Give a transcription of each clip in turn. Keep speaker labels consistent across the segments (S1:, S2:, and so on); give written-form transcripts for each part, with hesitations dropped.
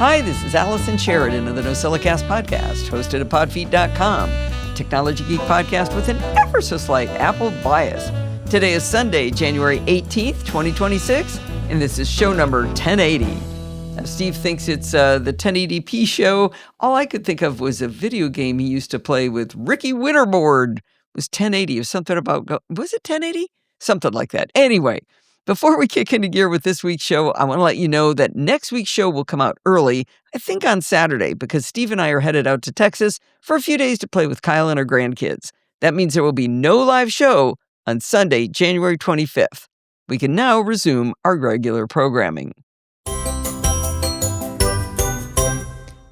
S1: Hi, this is Allison Sheridan of the No Silicast podcast, hosted at podfeet.com, a technology geek podcast with an ever so slight Apple bias. Today is Sunday, January 18th, 2026, and this is show number 1080. Now, Steve thinks it's the 1080p show. All I could think of was a video game he used to play with Ricky Winterboard. It was 1080. It was something about, was it 1080? Something like that. Anyway, before we kick into gear with this week's show, I want to let you know that next week's show will come out early, I think on Saturday, because Steve and I are headed out to Texas for a few days to play with Kyle and her grandkids. That means there will be no live show on Sunday, January 25th. We can now resume our regular programming.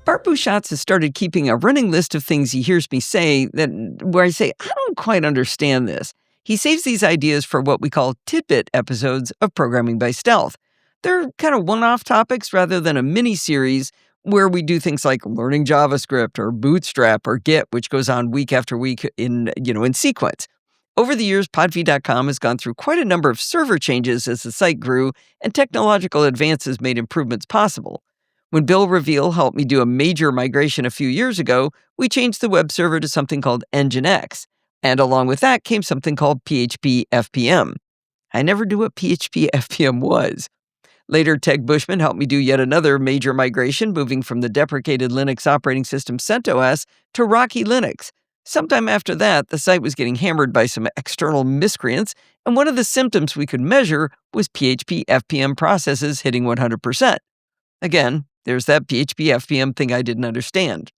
S1: Bart Buchatz has started keeping a running list of things he hears me say where I say, I don't quite understand this. He saves these ideas for what we call tidbit episodes of Programming by Stealth. They're kind of one-off topics rather than a mini-series where we do things like learning JavaScript or Bootstrap or Git, which goes on week after week in sequence. Over the years, podfeet.com has gone through quite a number of server changes as the site grew and technological advances made improvements possible. When Bill Reveal helped me do a major migration a few years ago, we changed the web server to something called Nginx. And along with that came something called PHP-FPM. I never knew what PHP-FPM was. Later, Teg Bushman helped me do yet another major migration, moving from the deprecated Linux operating system CentOS to Rocky Linux. Sometime after that, the site was getting hammered by some external miscreants, and one of the symptoms we could measure was PHP-FPM processes hitting 100%. Again, there's that PHP-FPM thing I didn't understand.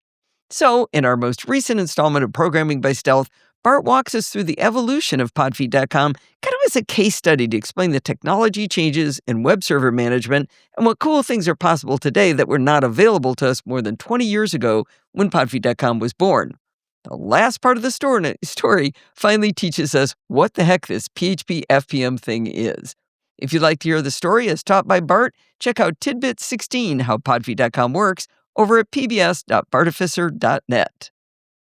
S1: So, in our most recent installment of Programming by Stealth, Bart walks us through the evolution of podfeet.com kind of as a case study to explain the technology changes in web server management and what cool things are possible today that were not available to us more than 20 years ago when podfeet.com was born. The last part of the story finally teaches us what the heck this PHP-FPM thing is. If you'd like to hear the story as taught by Bart, check out Tidbit 16, How podfeet.com Works, over at pbs.bartificer.net.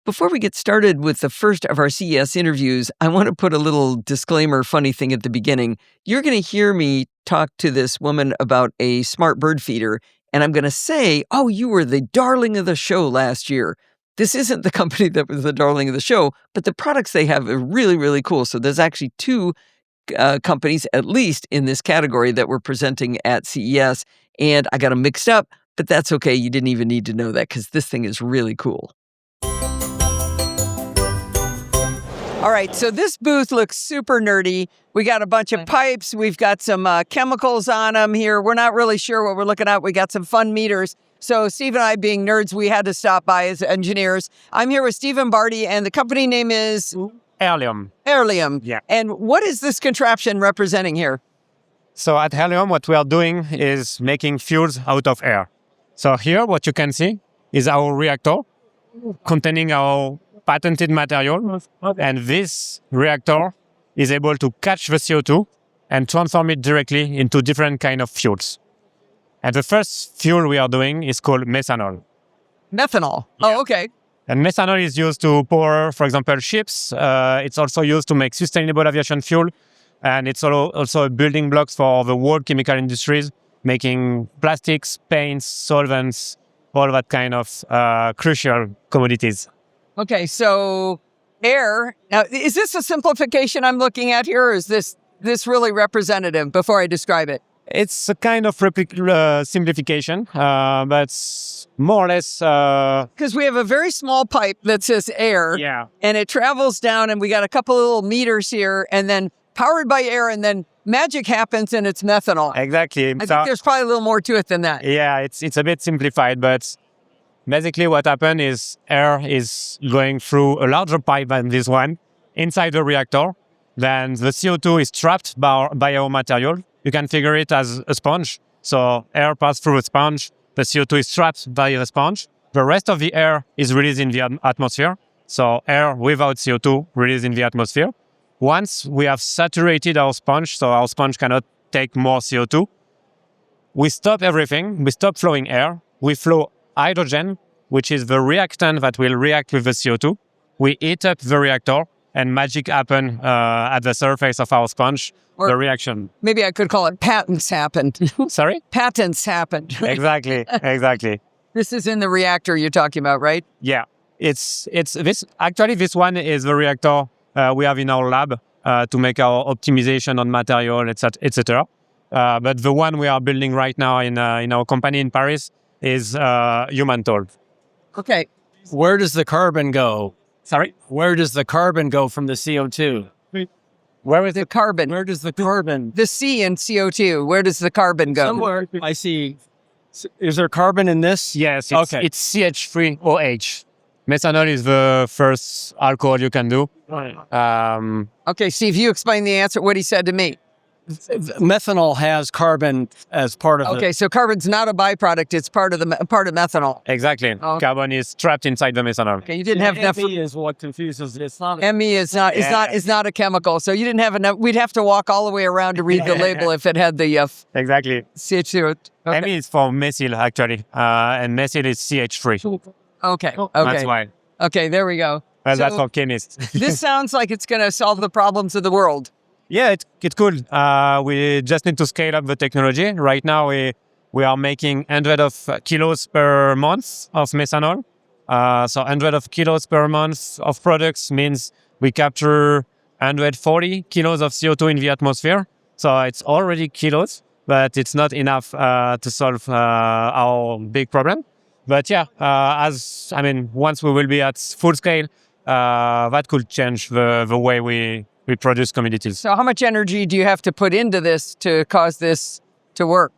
S1: Before we get started with the first of our CES interviews, I want to put a little disclaimer funny thing at the beginning. You're going to hear me talk to this woman about a smart bird feeder, and I'm going to say, oh, you were the darling of the show last year. This isn't the company that was the darling of the show, but the products they have are really, really cool. So there's actually two companies, at least in this category, that we're presenting at CES, and I got them mixed up, but that's okay. You didn't even need to know that because this thing is really cool. All right, so this booth looks super nerdy. We got a bunch of pipes. We've got some chemicals on them here. We're not really sure what we're looking at. We got some fun meters. So Steve and I, being nerds, we had to stop by as engineers. I'm here with Steve and Barty, and the company name is?
S2: Aerleum.
S1: Aerleum.
S2: Yeah.
S1: And what is this contraption representing here?
S2: So at Aerleum, what we are doing is making fuels out of air. So here, what you can see is our reactor containing our patented material. And this reactor is able to catch the CO2 and transform it directly into different kind of fuels. And the first fuel we are doing is called methanol.
S1: Methanol.
S2: Yeah.
S1: Oh, okay.
S2: And methanol is used to power, for example, ships. It's also used to make sustainable aviation fuel. And it's also a building blocks for the world chemical industries, making plastics, paints, solvents, all that kind of crucial commodities. Okay,
S1: so air. Now, is this a simplification I'm looking at here, or is this really representative before I describe it?
S2: It's a kind of simplification, but more or less...
S1: Because we have a very small pipe that says air,
S2: yeah,
S1: and it travels down, and we got a couple of little meters here, and then powered by air, and then magic happens, and it's methanol.
S2: Exactly.
S1: I think there's probably a little more to it than that.
S2: Yeah, it's a bit simplified, but basically what happened is air is going through a larger pipe than this one inside the reactor. Then the CO2 is trapped by our material. You can figure it as a sponge. So air passes through a sponge. The CO2 is trapped by the sponge. The rest of the air is released in the atmosphere. So air without CO2 released in the atmosphere. Once we have saturated our sponge, so our sponge cannot take more CO2, we stop everything. We stop flowing air. We flow hydrogen, which is the reactant that will react with the CO2. We heat up the reactor, and magic happen at the surface of our sponge,
S1: Or-
S2: the reaction.
S1: Maybe I could call it patents happened.
S2: Sorry?
S1: Patents happened.
S2: Exactly.
S1: This is in the reactor you're talking about, right?
S2: Yeah, it's this. Actually, this one is the reactor we have in our lab to make our optimization on material, etc. But the one we are building right now in our company in Paris is human tool.
S1: Okay.
S3: Where does the carbon go?
S2: Sorry,
S3: Where does the carbon go from the CO2?
S2: where is
S1: The
S2: it?
S1: carbon.
S3: Where does the carbon?
S1: The C in CO2, where does the carbon go?
S3: Somewhere. I see. Is there carbon in this?
S2: Yes,
S3: Okay.
S2: it's CH3OH. Methanol is the first alcohol you can do.
S1: Okay, Steve, you explain the answer, what he said to me.
S3: Methanol has carbon as part of
S1: Okay, so carbon's not a byproduct, it's part of methanol.
S2: Exactly.
S1: Oh.
S2: Carbon is trapped inside the methanol.
S1: Okay, you didn't have enough.
S3: ME is what confuses. It's not.
S1: ME is not a chemical, so you didn't have enough. We'd have to walk all the way around to read the label if it had the
S2: Exactly.
S1: CH2. Okay.
S2: Me is for methyl actually, and methyl is CH3.
S1: Okay.
S2: That's why.
S1: Okay, there we go.
S2: Well,
S1: So-
S2: that's for chemists.
S1: This sounds like it's going to solve the problems of the world.
S2: Yeah, it's cool. We just need to scale up the technology. Right now, we are making 100 of kilos per month of methanol. So 100 of kilos per month of products means we capture 140 kilos of CO2 in the atmosphere. So it's already kilos, but it's not enough to solve our big problem. But yeah, once we will be at full scale, that could change the way we produce commodities.
S1: So how much energy do you have to put into this to cause this to work?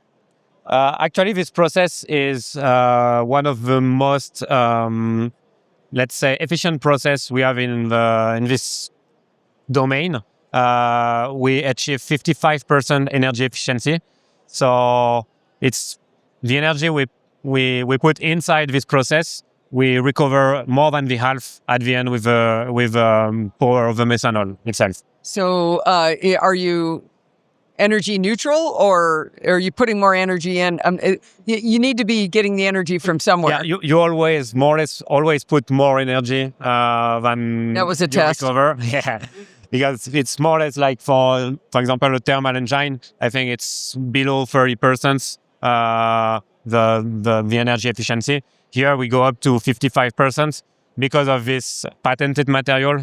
S2: Actually, this process is one of the most, let's say, efficient process we have in this domain. We achieve 55% energy efficiency. So it's the energy we put inside this process. We recover more than the half at the end with power of the methanol itself.
S1: So are you energy neutral, or are you putting more energy in? You need to be getting the energy from somewhere.
S2: Yeah, you always more or less always put more energy than
S1: That was a
S2: you
S1: test.
S2: recover. Yeah, because it's more or less like for example a thermal engine. I think it's below 30% the energy efficiency. Here we go up to 55% because of this patented material,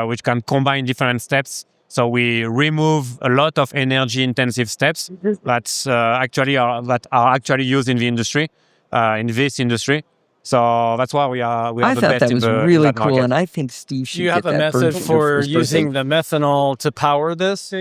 S2: which can combine different steps. So we remove a lot of energy-intensive steps that are actually used in the industry, in this industry. So that's why we are
S1: I
S2: the
S1: thought
S2: best
S1: that
S2: in
S1: was
S2: the
S1: really
S2: that
S1: cool,
S2: market.
S1: and I think Steve should
S3: Do you have
S1: get
S3: a
S1: that
S3: method
S1: bird
S3: for
S1: first
S3: using
S1: birthday.
S3: the methanol to power this?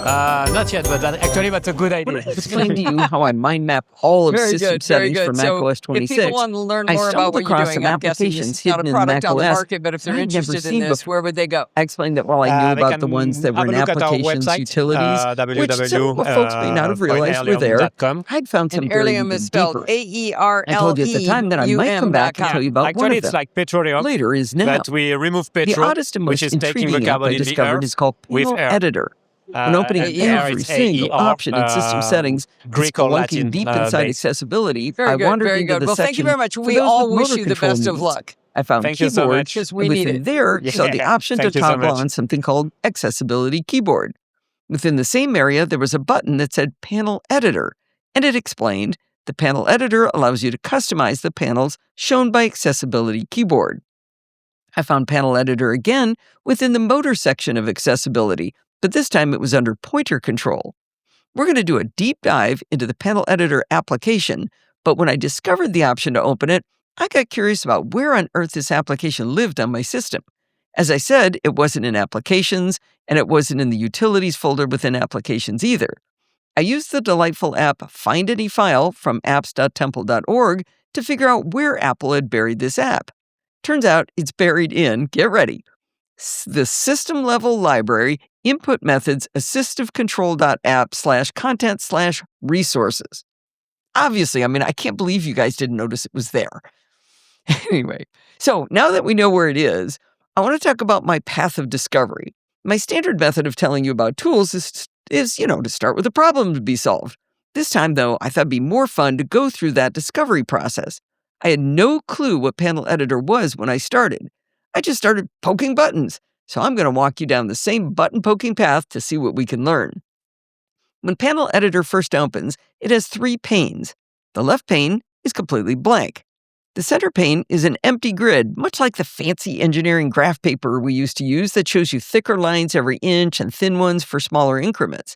S2: Not yet, but actually that's a good idea.
S1: Explain to you how I mind map all of
S3: Very
S1: system
S3: good,
S1: settings
S3: very
S1: for
S3: good.
S1: macOS
S3: If
S1: 26.
S3: people want to learn
S1: I
S3: more about
S1: stumbled
S3: what you're
S1: across
S3: doing,
S1: some
S3: I'm guessing
S1: applications
S3: it's not a
S1: hidden in
S3: product on the
S1: macOS
S3: market, but if they're
S1: I'd never
S3: interested in
S1: seen
S3: this,
S1: before.
S3: where would they go?
S1: I explained that while I knew
S2: They
S1: about the
S2: can
S1: ones that were
S2: have
S1: in
S2: a look at our
S1: applications,
S2: website,
S1: utilities, which some folks may not have realized were there.
S2: www.aerleum.com.
S1: I'd found some
S3: And
S1: very
S3: Aerleum is spelled
S1: deeper.
S3: Aerleum.
S1: I told you at the time that I might come back and tell you about one
S2: Actually,
S1: of
S2: it's
S1: them.
S2: like petroleum.
S1: Later is now.
S2: But we remove
S1: The
S2: petrol,
S1: oddest and
S2: which
S1: most
S2: is taking the
S1: intriguing app
S2: carbon
S1: I
S2: in the
S1: discovered
S2: air
S1: is called
S2: with
S1: Panel
S2: air.
S1: Editor. When opening
S2: and air,
S1: every
S2: it's
S1: single
S2: AER,
S1: option in system settings,
S2: Greek or
S1: spelunking
S2: Latin
S1: deep inside
S2: base.
S1: accessibility,
S3: Very
S1: I
S3: good,
S1: wandered
S3: very
S1: into
S3: good.
S1: the
S3: Well, thank you
S1: section
S3: very much.
S1: for
S3: We
S1: those
S3: all
S1: with
S3: wish
S1: motor
S3: you the
S1: control
S3: best of
S1: needs.
S3: luck.
S1: I found
S2: Thank you so
S1: keyboard,
S2: much.
S3: Because we
S1: and
S3: need
S1: within
S3: it.
S1: there, saw the
S2: Yeah,
S1: option to
S2: thank you so
S1: toggle
S2: much.
S1: on something called Accessibility Keyboard. Within the same area, there was a button that said Panel Editor, and it explained the Panel Editor allows you to customize the panels shown by Accessibility Keyboard. I found Panel Editor again within the motor section of Accessibility, but this time it was under pointer control. We're going to do a deep dive into the Panel Editor application, but when I discovered the option to open it, I got curious about where on earth this application lived on my system. As I said, it wasn't in Applications, and it wasn't in the Utilities folder within Applications either. I used the delightful app Find Any File from apps.temple.org to figure out where Apple had buried this app. Turns out it's buried in, get ready, the system-level library input methods assistive-control.app/content/resources. Obviously, I can't believe you guys didn't notice it was there. Anyway, so now that we know where it is, I want to talk about my path of discovery. My standard method of telling you about tools is to start with a problem to be solved. This time, though, I thought it'd be more fun to go through that discovery process. I had no clue what Panel Editor was when I started. I just started poking buttons, So I'm going to walk you down the same button-poking path to see what we can learn. When Panel Editor first opens, it has 3 panes. The left pane is completely blank. The center pane is an empty grid, much like the fancy engineering graph paper we used to use that shows you thicker lines every inch and thin ones for smaller increments.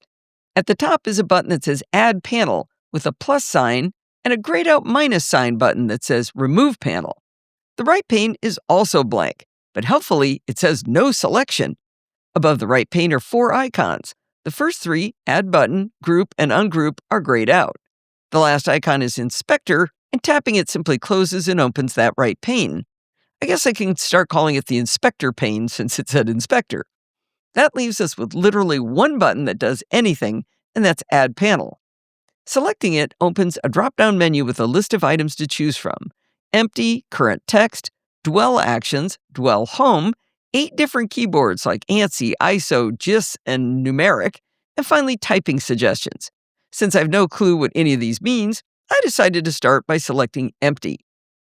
S1: At the top is a button that says Add Panel with a plus sign and a grayed out minus sign button that says Remove Panel. The right pane is also blank, but helpfully it says No Selection. Above the right pane are 4 icons. The first 3, Add Button, Group, and Ungroup, are grayed out. The last icon is Inspector, and tapping it simply closes and opens that right pane. I guess I can start calling it the Inspector pane since it said Inspector. That leaves us with literally one button that does anything, and that's Add Panel. Selecting it opens a drop-down menu with a list of items to choose from: Empty, Current Text, Dwell Actions, Dwell Home, 8 different keyboards like ANSI, ISO, GIS, and Numeric, and finally typing suggestions. Since I have no clue what any of these means, I decided to start by selecting Empty.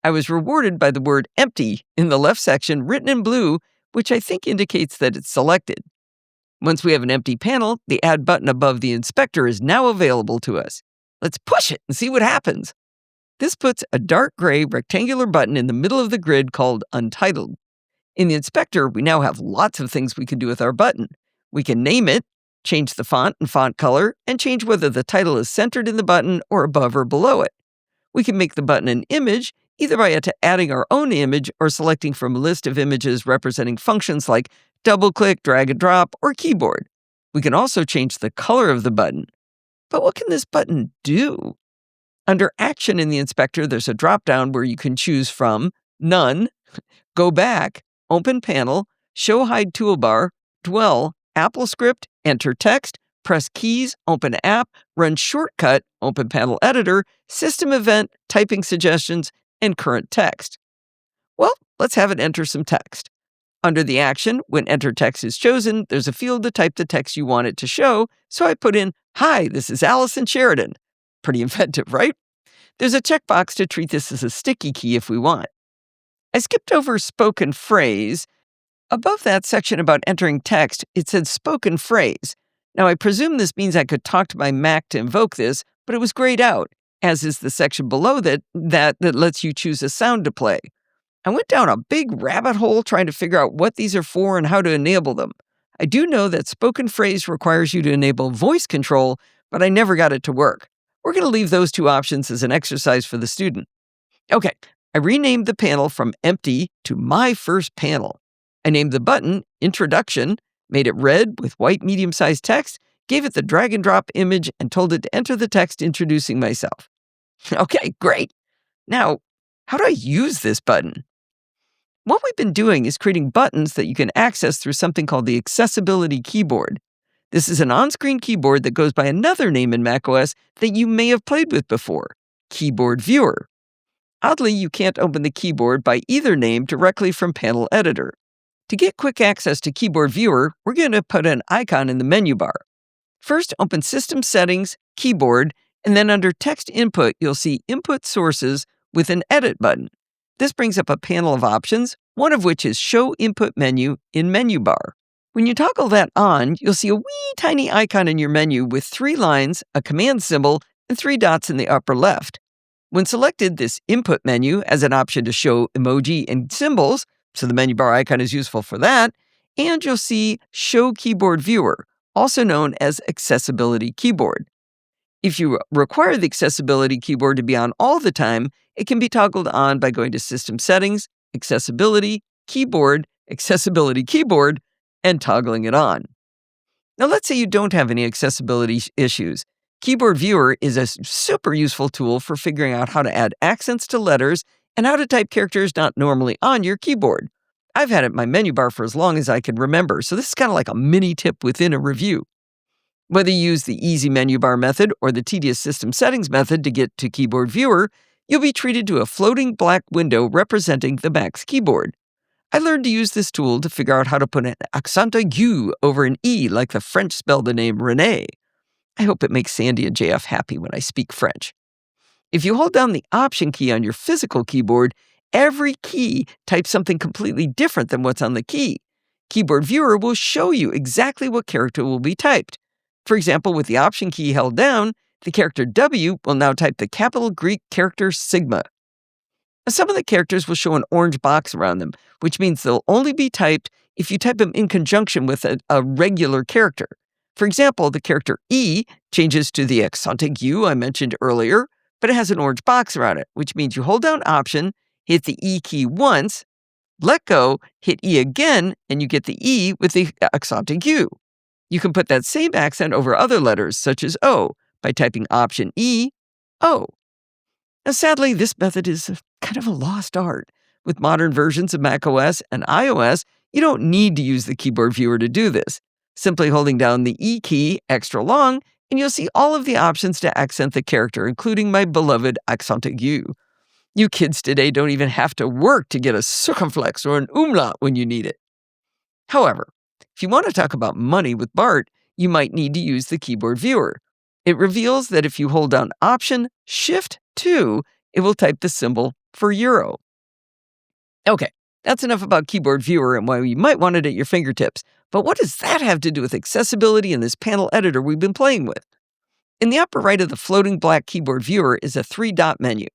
S1: I was rewarded by the word Empty in the left section written in blue, which I think indicates that it's selected. Once we have an empty panel, the Add button above the Inspector is now available to us. Let's push it and see what happens. This puts a dark gray rectangular button in the middle of the grid called Untitled. In the Inspector, we now have lots of things we can do with our button. We can name it, change the font and font color, and change whether the title is centered in the button or above or below it. We can make the button an image, either by adding our own image or selecting from a list of images representing functions like double-click, drag and drop, or keyboard. We can also change the color of the button. But what can this button do? Under Action in the Inspector, there's a drop-down where you can choose from None, Go Back, Open Panel, Show Hide Toolbar, Dwell, AppleScript, Enter Text, Press Keys, Open App, Run Shortcut, Open Panel Editor, System Event, Typing Suggestions, and Current Text. Well, let's have it enter some text. Under the action, when Enter Text is chosen, there's a field to type the text you want it to show, so I put in, "Hi, this is Allison Sheridan." Pretty inventive, right? There's a checkbox to treat this as a sticky key if we want. I skipped over Spoken Phrase. Above that section about entering text, it said Spoken Phrase. Now, I presume this means I could talk to my Mac to invoke this, but it was grayed out, as is the section below that lets you choose a sound to play. I went down a big rabbit hole trying to figure out what these are for and how to enable them. I do know that Spoken Phrase requires you to enable voice control, but I never got it to work. We're going to leave those 2 options as an exercise for the student. Okay, I renamed the panel from Empty to My First Panel. I named the button Introduction, made it red with white medium-sized text, gave it the drag and drop image, and told it to enter the text introducing myself. Okay, great. Now, how do I use this button? What we've been doing is creating buttons that you can access through something called the Accessibility Keyboard. This is an on-screen keyboard that goes by another name in macOS that you may have played with before, Keyboard Viewer. Oddly, you can't open the keyboard by either name directly from Panel Editor. To get quick access to Keyboard Viewer, we're going to put an icon in the menu bar. First, open System Settings, Keyboard, and then under Text Input, you'll see Input Sources with an Edit button. This brings up a panel of options, one of which is Show Input Menu in Menu Bar. When you toggle that on, you'll see a wee tiny icon in your menu with 3 lines, a command symbol, and 3 dots in the upper left. When selected, this Input menu has an option to show emoji and symbols, so the menu bar icon is useful for that, and you'll see Show Keyboard Viewer, also known as Accessibility Keyboard. If you require the Accessibility Keyboard to be on all the time, it can be toggled on by going to System Settings, Accessibility, Keyboard, Accessibility Keyboard, and toggling it on. Now, let's say you don't have any accessibility issues. Keyboard Viewer is a super useful tool for figuring out how to add accents to letters and how to type characters not normally on your keyboard. I've had it in my menu bar for as long as I can remember, so this is kind of like a mini tip within a review. Whether you use the easy menu bar method or the tedious System Settings method to get to Keyboard Viewer, you'll be treated to a floating black window representing the Mac's keyboard. I learned to use this tool to figure out how to put an accent aigu over an E like the French spell the name René. I hope it makes Sandy and JF happy when I speak French. If you hold down the Option key on your physical keyboard, every key types something completely different than what's on the key. Keyboard Viewer will show you exactly what character will be typed. For example, with the Option key held down, the character W will now type the capital Greek character sigma. Some of the characters will show an orange box around them, which means they'll only be typed if you type them in conjunction with a regular character. For example, the character E changes to the accentic U I mentioned earlier, but it has an orange box around it, which means you hold down Option, hit the E key once, let go, hit E again, and you get the E with the accentic U. You can put that same accent over other letters, such as O, by typing Option E, O. Now, sadly, this method is kind of a lost art. With modern versions of macOS and iOS, you don't need to use the keyboard viewer to do this. Simply holding down the E key extra long, and you'll see all of the options to accent the character, including my beloved accentic U. You kids today don't even have to work to get a circumflex or an umlaut when you need it. However, if you want to talk about money with Bart, you might need to use the keyboard viewer. It reveals that if you hold down Option Shift 2, it will type the symbol for euro. Okay, that's enough about keyboard viewer and why you might want it at your fingertips. But what does that have to do with accessibility in this panel editor we've been playing with? In the upper right of the floating black keyboard viewer is a 3-dot menu.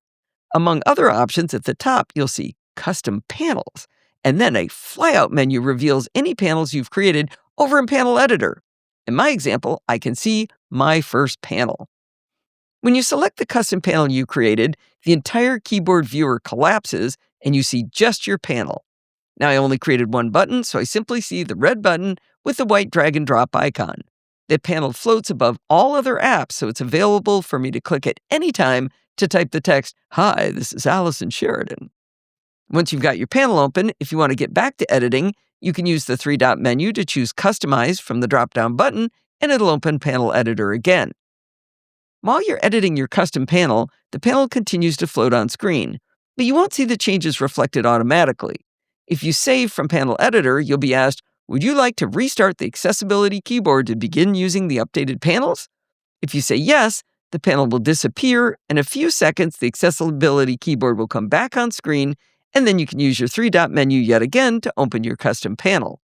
S1: Among other options at the top, you'll see Custom Panels, and then a flyout menu reveals any panels you've created over in Panel Editor. In my example, I can see my first panel. When you select the custom panel you created, the entire keyboard viewer collapses and you see just your panel. Now I only created one button, so I simply see the red button with the white drag and drop icon. The panel floats above all other apps, so it's available for me to click at any time to type the text, "Hi, this is Allison Sheridan." Once you've got your panel open, if you want to get back to editing, you can use the 3-dot menu to choose Customize from the drop-down button, and it'll open Panel Editor again. While you're editing your custom panel, the panel continues to float on screen, but you won't see the changes reflected automatically. If you save from Panel Editor, you'll be asked, would you like to restart the accessibility keyboard to begin using the updated panels? If you say yes, the panel will disappear. In a few seconds, the accessibility keyboard will come back on screen, and then you can use your 3-dot menu yet again to open your custom panel.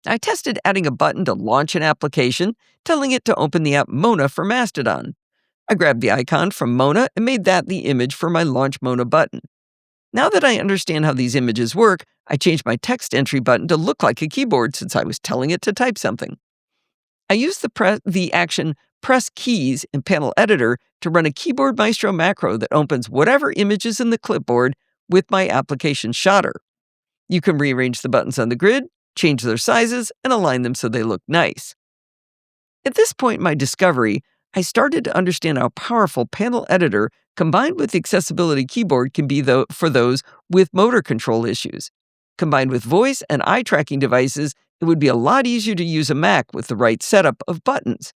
S1: I tested adding a button to launch an application, telling it to open the app Mona for Mastodon. I grabbed the icon from Mona and made that the image for my Launch Mona button. Now that I understand how these images work, I changed my text entry button to look like a keyboard since I was telling it to type something. I used the action Press Keys in Panel Editor to run a Keyboard Maestro macro that opens whatever image is in the clipboard with my application shotter. You can rearrange the buttons on the grid, change their sizes, and align them so they look nice. At this point in my discovery, I started to understand how powerful Panel Editor combined with the accessibility keyboard can be for those with motor control issues. Combined with voice and eye tracking devices, it would be a lot easier to use a Mac with the right setup of buttons.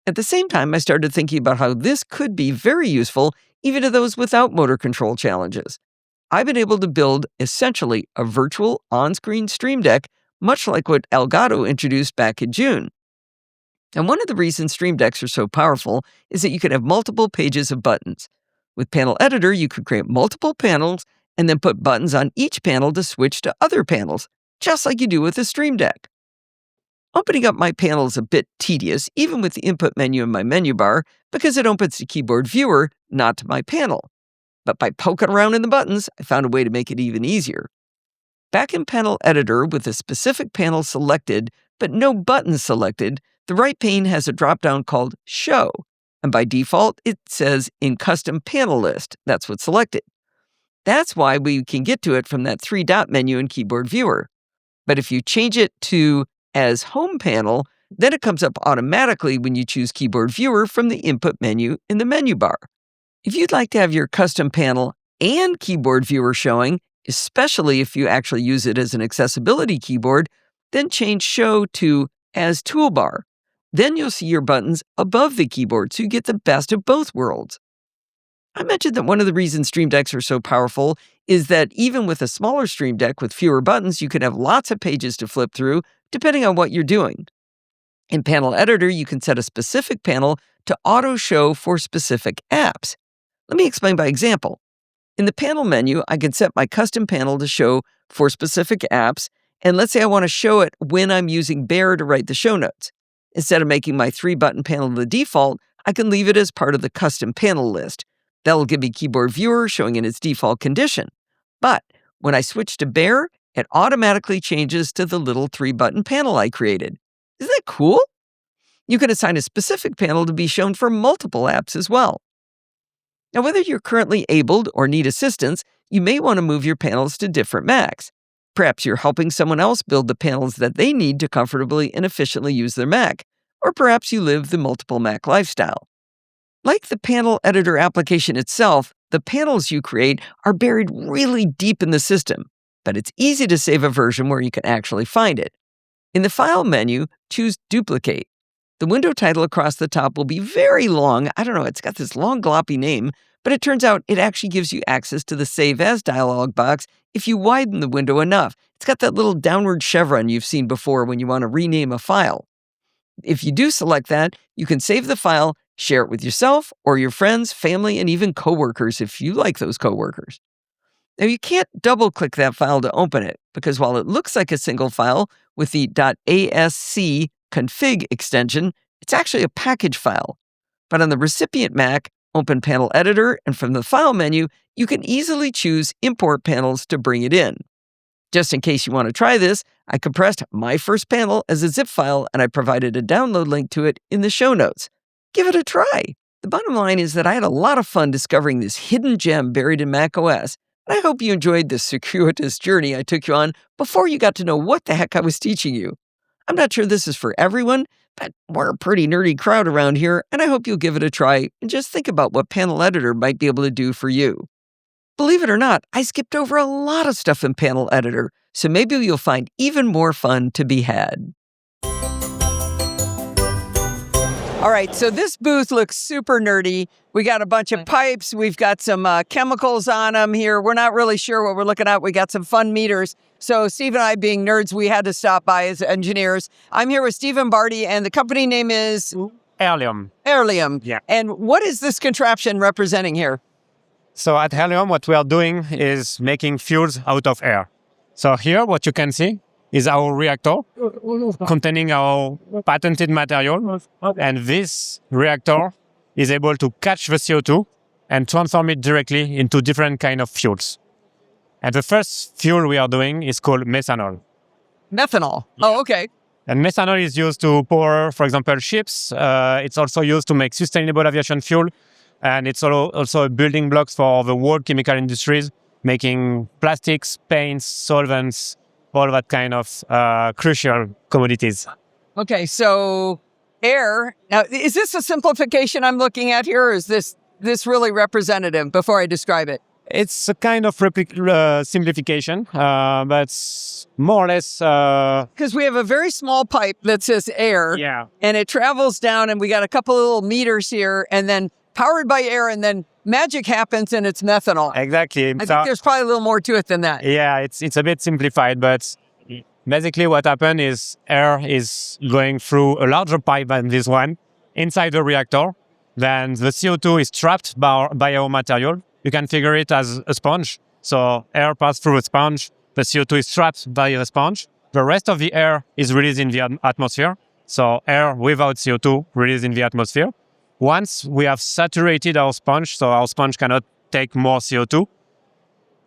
S1: At the same time, I started thinking about how this could be very useful even to those without motor control challenges. I've been able to build essentially a virtual on-screen Stream Deck, much like what Elgato introduced back in June. And one of the reasons Stream Decks are so powerful is that you can have multiple pages of buttons. With Panel Editor, you could create multiple panels and then put buttons on each panel to switch to other panels, just like you do with a Stream Deck. Opening up my panel is a bit tedious, even with the input menu in my menu bar, because it opens the keyboard viewer, not to my panel. But by poking around in the buttons, I found a way to make it even easier. Back in Panel Editor with a specific panel selected, but no buttons selected, the right pane has a drop-down called Show, and by default, it says in Custom Panel List. That's what's selected. That's why we can get to it from that 3-dot menu in Keyboard Viewer. But if you change it to as Home Panel, then it comes up automatically when you choose Keyboard Viewer from the input menu in the menu bar. If you'd like to have your custom panel and keyboard viewer showing, especially if you actually use it as an accessibility keyboard, then change Show to as Toolbar. Then you'll see your buttons above the keyboard, so you get the best of both worlds. I mentioned that one of the reasons Stream Decks are so powerful is that even with a smaller Stream Deck with fewer buttons, you can have lots of pages to flip through, depending on what you're doing. In Panel Editor, you can set a specific panel to auto-show for specific apps. Let me explain by example. In the panel menu, I can set my custom panel to show for specific apps, And let's say I want to show it when I'm using Bear to write the show notes. Instead of making my 3-button panel the default, I can leave it as part of the custom panel list. That'll give me Keyboard Viewer showing in its default condition. But when I switch to Bear, it automatically changes to the little 3-button panel I created. Isn't that cool? You can assign a specific panel to be shown for multiple apps as well. Now, whether you're currently abled or need assistance, you may want to move your panels to different Macs. Perhaps you're helping someone else build the panels that they need to comfortably and efficiently use their Mac, or perhaps you live the multiple Mac lifestyle. Like the panel editor application itself, the panels you create are buried really deep in the system, but it's easy to save a version where you can actually find it. In the File menu, choose Duplicate. The window title across the top will be very long. I don't know, it's got this long gloppy name, but it turns out it actually gives you access to the Save As dialog box if you widen the window enough. It's got that little downward chevron you've seen before when you want to rename a file. If you do select that, you can save the file, share it with yourself or your friends, family, and even coworkers if you like those coworkers. Now, you can't double-click that file to open it, because while it looks like a single file with the .asc config extension, it's actually a package file. But on the recipient Mac, open Panel Editor, and from the File menu, you can easily choose Import Panels to bring it in. Just in case you want to try this, I compressed my first panel as a zip file, and I provided a download link to it in the show notes. Give it a try. The bottom line is that I had a lot of fun discovering this hidden gem buried in macOS, and I hope you enjoyed this circuitous journey I took you on before you got to know what the heck I was teaching you. I'm not sure this is for everyone, but we're a pretty nerdy crowd around here, and I hope you'll give it a try and just think about what Panel Editor might be able to do for you. Believe it or not, I skipped over a lot of stuff in Panel Editor, so maybe you'll find even more fun to be had. All right, so this booth looks super nerdy. We got a bunch of pipes. We've got some chemicals on them here. We're not really sure what we're looking at. We got some fun meters. So Steve and I, being nerds, we had to stop by as engineers. I'm here with Steve and Barty, and the company name is?
S2: Aerleum.
S1: Aerleum.
S2: Yeah.
S1: And what is this contraption representing here?
S2: So at Aerleum, what we are doing is making fuels out of air. So here, what you can see is our reactor containing our patented material. And this reactor is able to catch the CO2 and transform it directly into different kind of fuels. And the first fuel we are doing is called methanol.
S1: Methanol. Oh, okay.
S2: And methanol is used to power, for example, ships. It's also used to make sustainable aviation fuel. And it's also a building block for the world chemical industries, making plastics, paints, solvents, all that kind of crucial commodities. Okay,
S1: so air. Now, is this a simplification I'm looking at here, or is this really representative before I describe it?
S2: It's a kind of simplification, but more or less...
S1: Because we have a very small pipe that says air,
S2: yeah,
S1: and it travels down, and we got a couple of little meters here, and then powered by air, and then magic happens, and it's methanol.
S2: Exactly.
S1: I think there's probably a little more to it than that.
S2: Yeah, it's a bit simplified, but basically what happened is air is going through a larger pipe than this one inside the reactor. Then the CO2 is trapped by our material. You can figure it as a sponge. So air passes through a sponge. The CO2 is trapped by the sponge. The rest of the air is released in the atmosphere. So air without CO2 released in the atmosphere. Once we have saturated our sponge, so our sponge cannot take more CO2,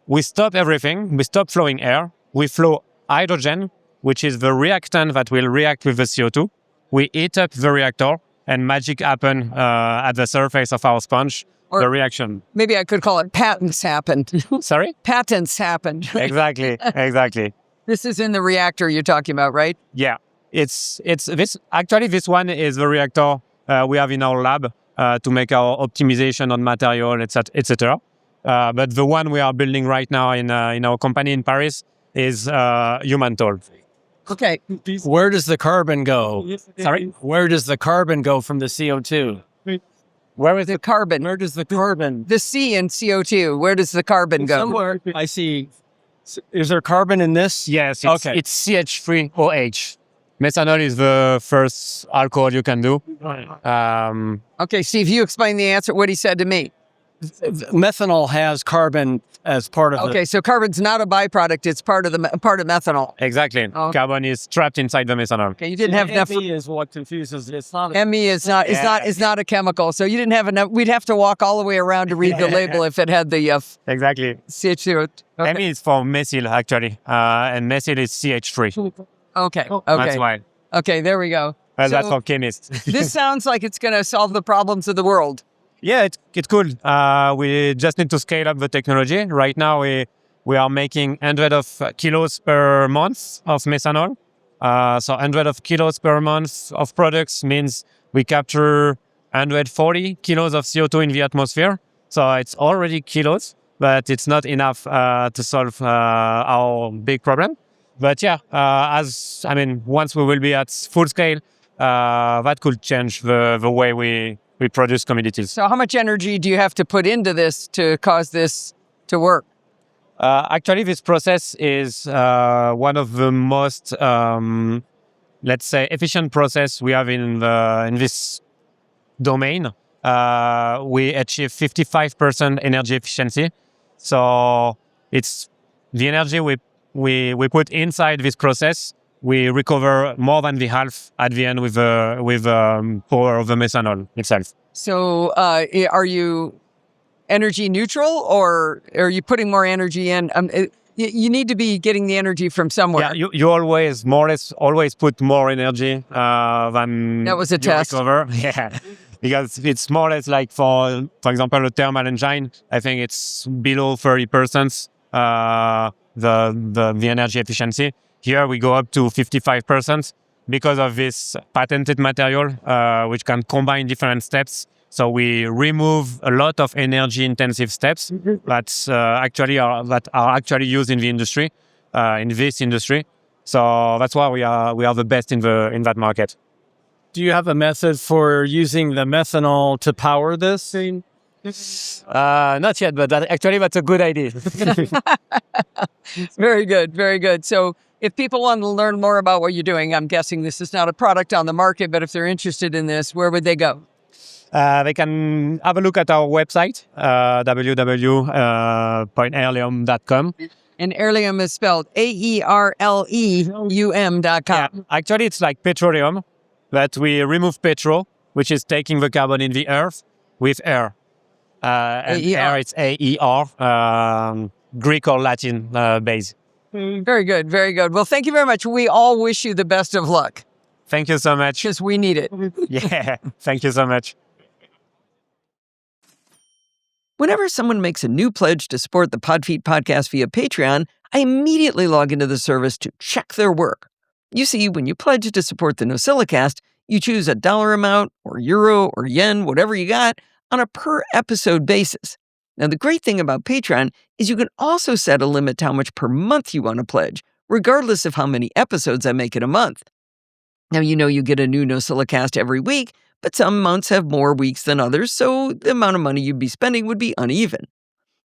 S2: we stop everything. We stop flowing air. We flow hydrogen, which is the reactant that will react with the CO2. We heat up the reactor, and magic happens at the surface of our sponge, or the reaction.
S1: Maybe I could call it patents happened.
S2: Sorry?
S1: Patents happened.
S2: Exactly.
S1: This is in the reactor you're talking about, right?
S2: Yeah. It's this. Actually, this one is the reactor we have in our lab to make our optimization on material, etc. But the one we are building right now in our company in Paris is human tool.
S1: Okay.
S3: Where does the carbon go?
S2: Sorry?
S3: Where does the carbon go from the CO2?
S1: Where is the carbon?
S3: Where does the carbon?
S1: The C in CO2. Where does the carbon go?
S3: Somewhere. I see. Is there carbon in this?
S2: Yes. It's CH3OH. Methanol is the first alcohol you can do.
S1: Okay, Steve, you explain the answer, what he said to me.
S3: methanol has carbon as part of
S1: Okay, so carbon's not a byproduct; it's part of methanol.
S2: Exactly.
S1: Oh.
S2: Carbon is trapped inside the methanol.
S1: Okay, you didn't have enough.
S3: Me is what confuses. It's not.
S1: Me is not a chemical, so you didn't have enough. We'd have to walk all the way around to read the label if it had the
S2: Exactly.
S1: CH2. Okay.
S2: Me is for methyl, actually. And methyl is CH3.
S1: Okay.
S2: That's why.
S1: Okay, there we go.
S2: Well,
S1: So
S2: that's for chemists.
S1: this sounds like it's going to solve the problems of the world.
S2: Yeah, it could. We just need to scale up the technology. Right now, we are making 100 of kilos per month of methanol. So 100 of kilos per month of products means we capture 140 kilos of CO2 in the atmosphere. So it's already kilos, but it's not enough to solve our big problem. But yeah, once we will be at full scale, that could change the way we produce commodities.
S1: So how much energy do you have to put into this to cause this to work?
S2: Actually, this process is one of the most, let's say, efficient process we have in this domain. We achieve 55% energy efficiency. So it's the energy we put inside this process. We recover more than the half at the end with power of the methanol itself.
S1: So are you energy neutral, or are you putting more energy in? You need to be getting the energy from somewhere.
S2: Yeah, you always, more or less, always put more energy than
S1: that was a test.
S2: Recover. Yeah, because it's more or less like for example, a thermal engine. I think it's below 30% the energy efficiency. Here we go up to 55% because of this patented material, which can combine different steps. So we remove a lot of energy-intensive steps that are actually used in the industry, in this industry. So that's why we are the best in that market.
S3: Do you have a method for using the methanol to power this?
S2: Not yet, but that's a good idea.
S1: Very good, very good. So if people want to learn more about what you're doing, I'm guessing this is not a product on the market, but if they're interested in this, where would they go?
S2: They can have a look at our website, www.aerleum.com.
S1: And Aerleum is spelled AERLEUM.com.
S2: Yeah, actually, it's like petroleum, but we remove petrol, which is taking the carbon in the earth, with air. And air, it's AER, Greek or Latin base.
S1: Very good, very good. Well, thank you very much. We all wish you the best of luck.
S2: Thank you so much.
S1: Because we need it.
S2: Yeah, thank you so much.
S1: Whenever someone makes a new pledge to support the Podfeet podcast via Patreon, I immediately log into the service to check their work. You see, when you pledge to support the No Silicast, you choose a dollar amount or euro or yen, whatever you got, on a per episode basis. Now, the great thing about Patreon is you can also set a limit to how much per month you want to pledge, regardless of how many episodes I make in a month. Now, you get a new No Silicast every week, but some months have more weeks than others, so the amount of money you'd be spending would be uneven.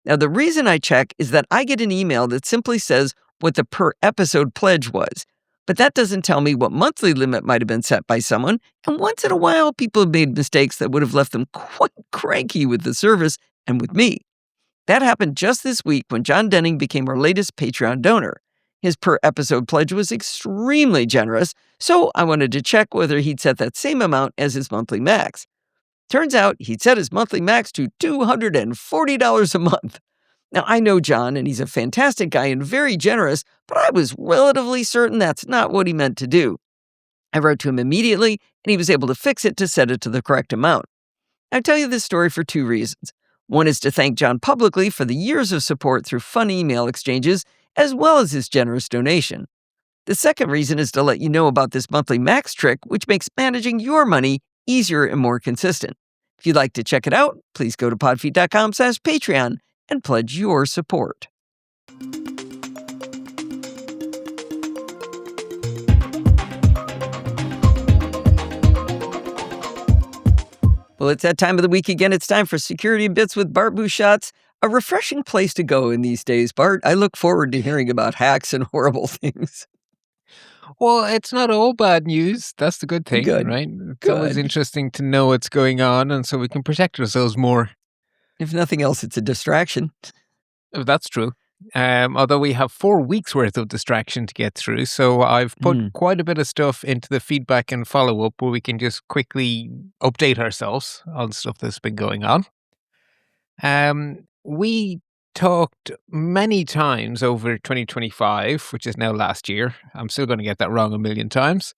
S1: Now, the reason I check is that I get an email that simply says what the per episode pledge was, but that doesn't tell me what monthly limit might have been set by someone, and once in a while, people have made mistakes that would have left them quite cranky with the service and with me. That happened just this week when John Denning became our latest Patreon donor. His per episode pledge was extremely generous, so I wanted to check whether he'd set that same amount as his monthly max. Turns out he'd set his monthly max to $240 a month. Now, I know John, and he's a fantastic guy and very generous, but I was relatively certain that's not what he meant to do. I wrote to him immediately, and he was able to fix it to set it to the correct amount. I tell you this story for two reasons. One is to thank John publicly for the years of support through fun email exchanges, as well as his generous donation. The second reason is to let you know about this monthly max trick, which makes managing your money easier and more consistent. If you'd like to check it out, please go to podfeet.com/Patreon and pledge your support. Well, it's that time of the week again. It's time for Security Bits with Bart Buchatz. A refreshing place to go in these days, Bart. I look forward to hearing about hacks and horrible things.
S4: Well, it's not all bad news. That's the good thing,
S1: Good.
S4: right? It's always interesting to know what's going on, and so we can protect ourselves more.
S1: If nothing else, it's a distraction.
S4: That's true. Although we have 4 weeks worth of distraction to get through, so I've put quite a bit of stuff into the feedback and follow-up where we can just quickly update ourselves on stuff that's been going on. We talked many times over 2025, which is now last year. I'm still going to get that wrong a million times.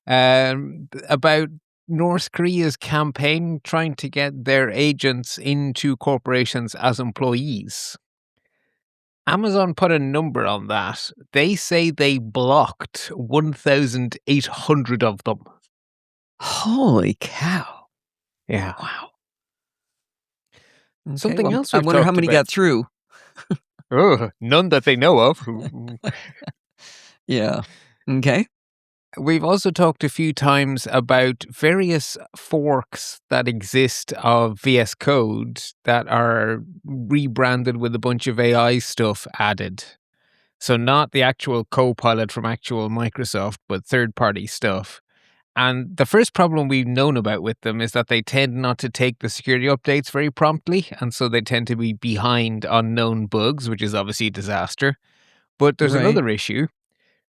S4: About North Korea's campaign trying to get their agents into corporations as employees. Amazon put a number on that. They say they blocked 1,800 of them.
S1: Holy cow.
S4: Yeah.
S1: Wow. Okay,
S4: Something else
S1: I
S4: we've
S1: wonder how
S4: talked
S1: many
S4: about.
S1: got through.
S4: None that they know of.
S1: Yeah. Okay.
S4: We've also talked a few times about various forks that exist of VS Code that are rebranded with a bunch of AI stuff added. So not the actual Copilot from actual Microsoft, but third-party stuff. And the first problem we've known about with them is that they tend not to take the security updates very promptly, and so they tend to be behind on known bugs, which is obviously a disaster. But there's another issue.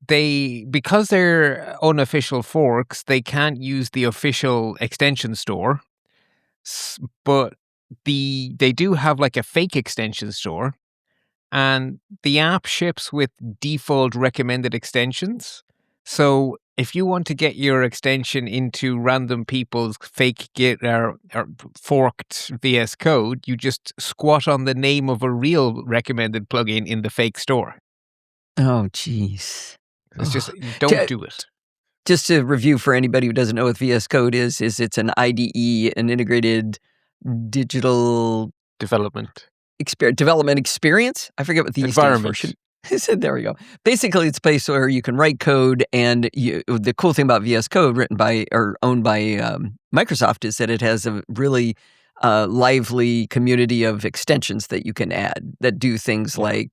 S4: Because they're unofficial forks, they can't use the official extension store, but they do have like a fake extension store, and the app ships with default recommended extensions. So if you want to get your extension into random people's fake Git or forked VS Code, you just squat on the name of a real recommended plugin in the fake store.
S1: Oh, geez.
S4: It's just, don't do it.
S1: Just to review for anybody who doesn't know what VS Code is it's an IDE, an integrated digital
S4: development
S1: experience. I forget what the
S4: environment.
S1: stands for. I said, there we go. Basically, it's a place where you can write code, and the cool thing about VS Code, written by or owned by Microsoft, is that it has a really lively community of extensions that you can add that do things like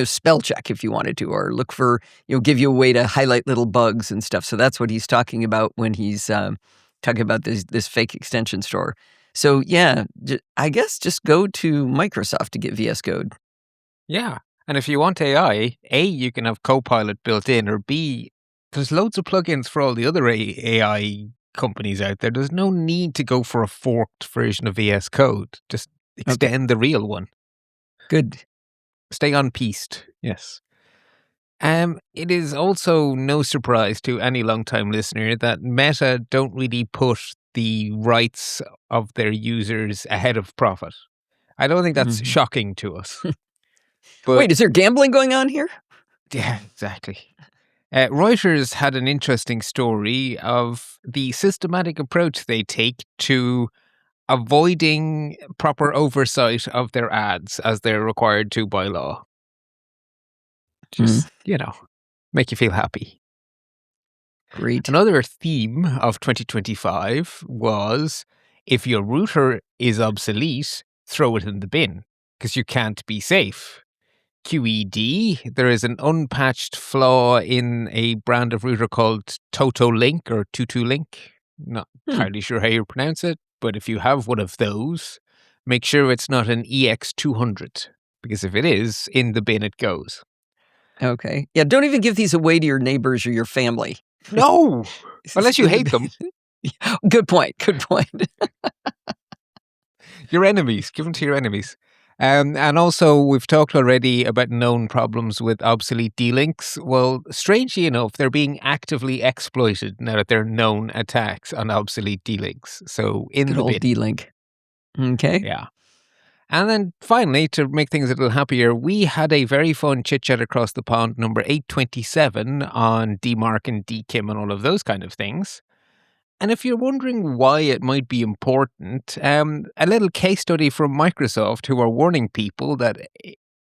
S1: spell check if you wanted to, or look for give you a way to highlight little bugs and stuff. So that's what he's talking about when he's talking about this fake extension store. So yeah, I guess just go to Microsoft to get VS Code.
S4: Yeah, and if you want AI, A, you can have Copilot built in, or B, there's loads of plugins for all the other AI companies out there. There's no need to go for a forked version of VS Code. Just extend the real one.
S1: Good.
S4: Stay unpieced. Yes. It is also no surprise to any long-time listener that Meta don't really put the rights of their users ahead of profit. I don't think that's shocking to us. But,
S1: wait, is there gambling going on here?
S4: Yeah, exactly. Reuters had an interesting story of the systematic approach they take to avoiding proper oversight of their ads as they're required to by law. Just, make you feel happy.
S1: Great.
S4: Another theme of 2025 was, if your router is obsolete, throw it in the bin, because you can't be safe. QED, there is an unpatched flaw in a brand of router called Totolink or Tutulink. Not entirely sure how you pronounce it, but if you have one of those, make sure it's not an EX200, because if it is, in the bin it goes.
S1: Okay. Yeah, don't even give these away to your neighbors or your family.
S4: No, unless you hate them.
S1: Good point.
S4: Your enemies, give them to your enemies. And also, we've talked already about known problems with obsolete D-links. Well, strangely enough, they're being actively exploited now that there are known attacks on obsolete D-links. So in
S1: Good
S4: the
S1: old
S4: bin.
S1: D-link. Okay.
S4: Yeah. And then finally, to make things a little happier, we had a very fun chit-chat across the pond, number 827, on DMARC and DKIM and all of those kind of things. And if you're wondering why it might be important, a little case study from Microsoft, who are warning people that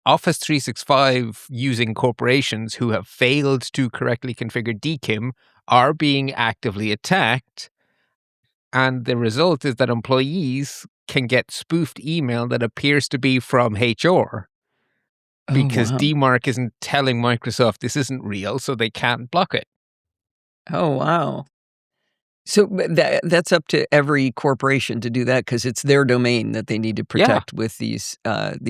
S4: Office 365 using corporations who have failed to correctly configure DKIM are being actively attacked. And the result is that employees can get spoofed email that appears to be from HR. Because DMARC isn't telling Microsoft this isn't real, so they can't block it.
S1: Oh, wow. So that's up to every corporation to do that because it's their domain that they need to protect with these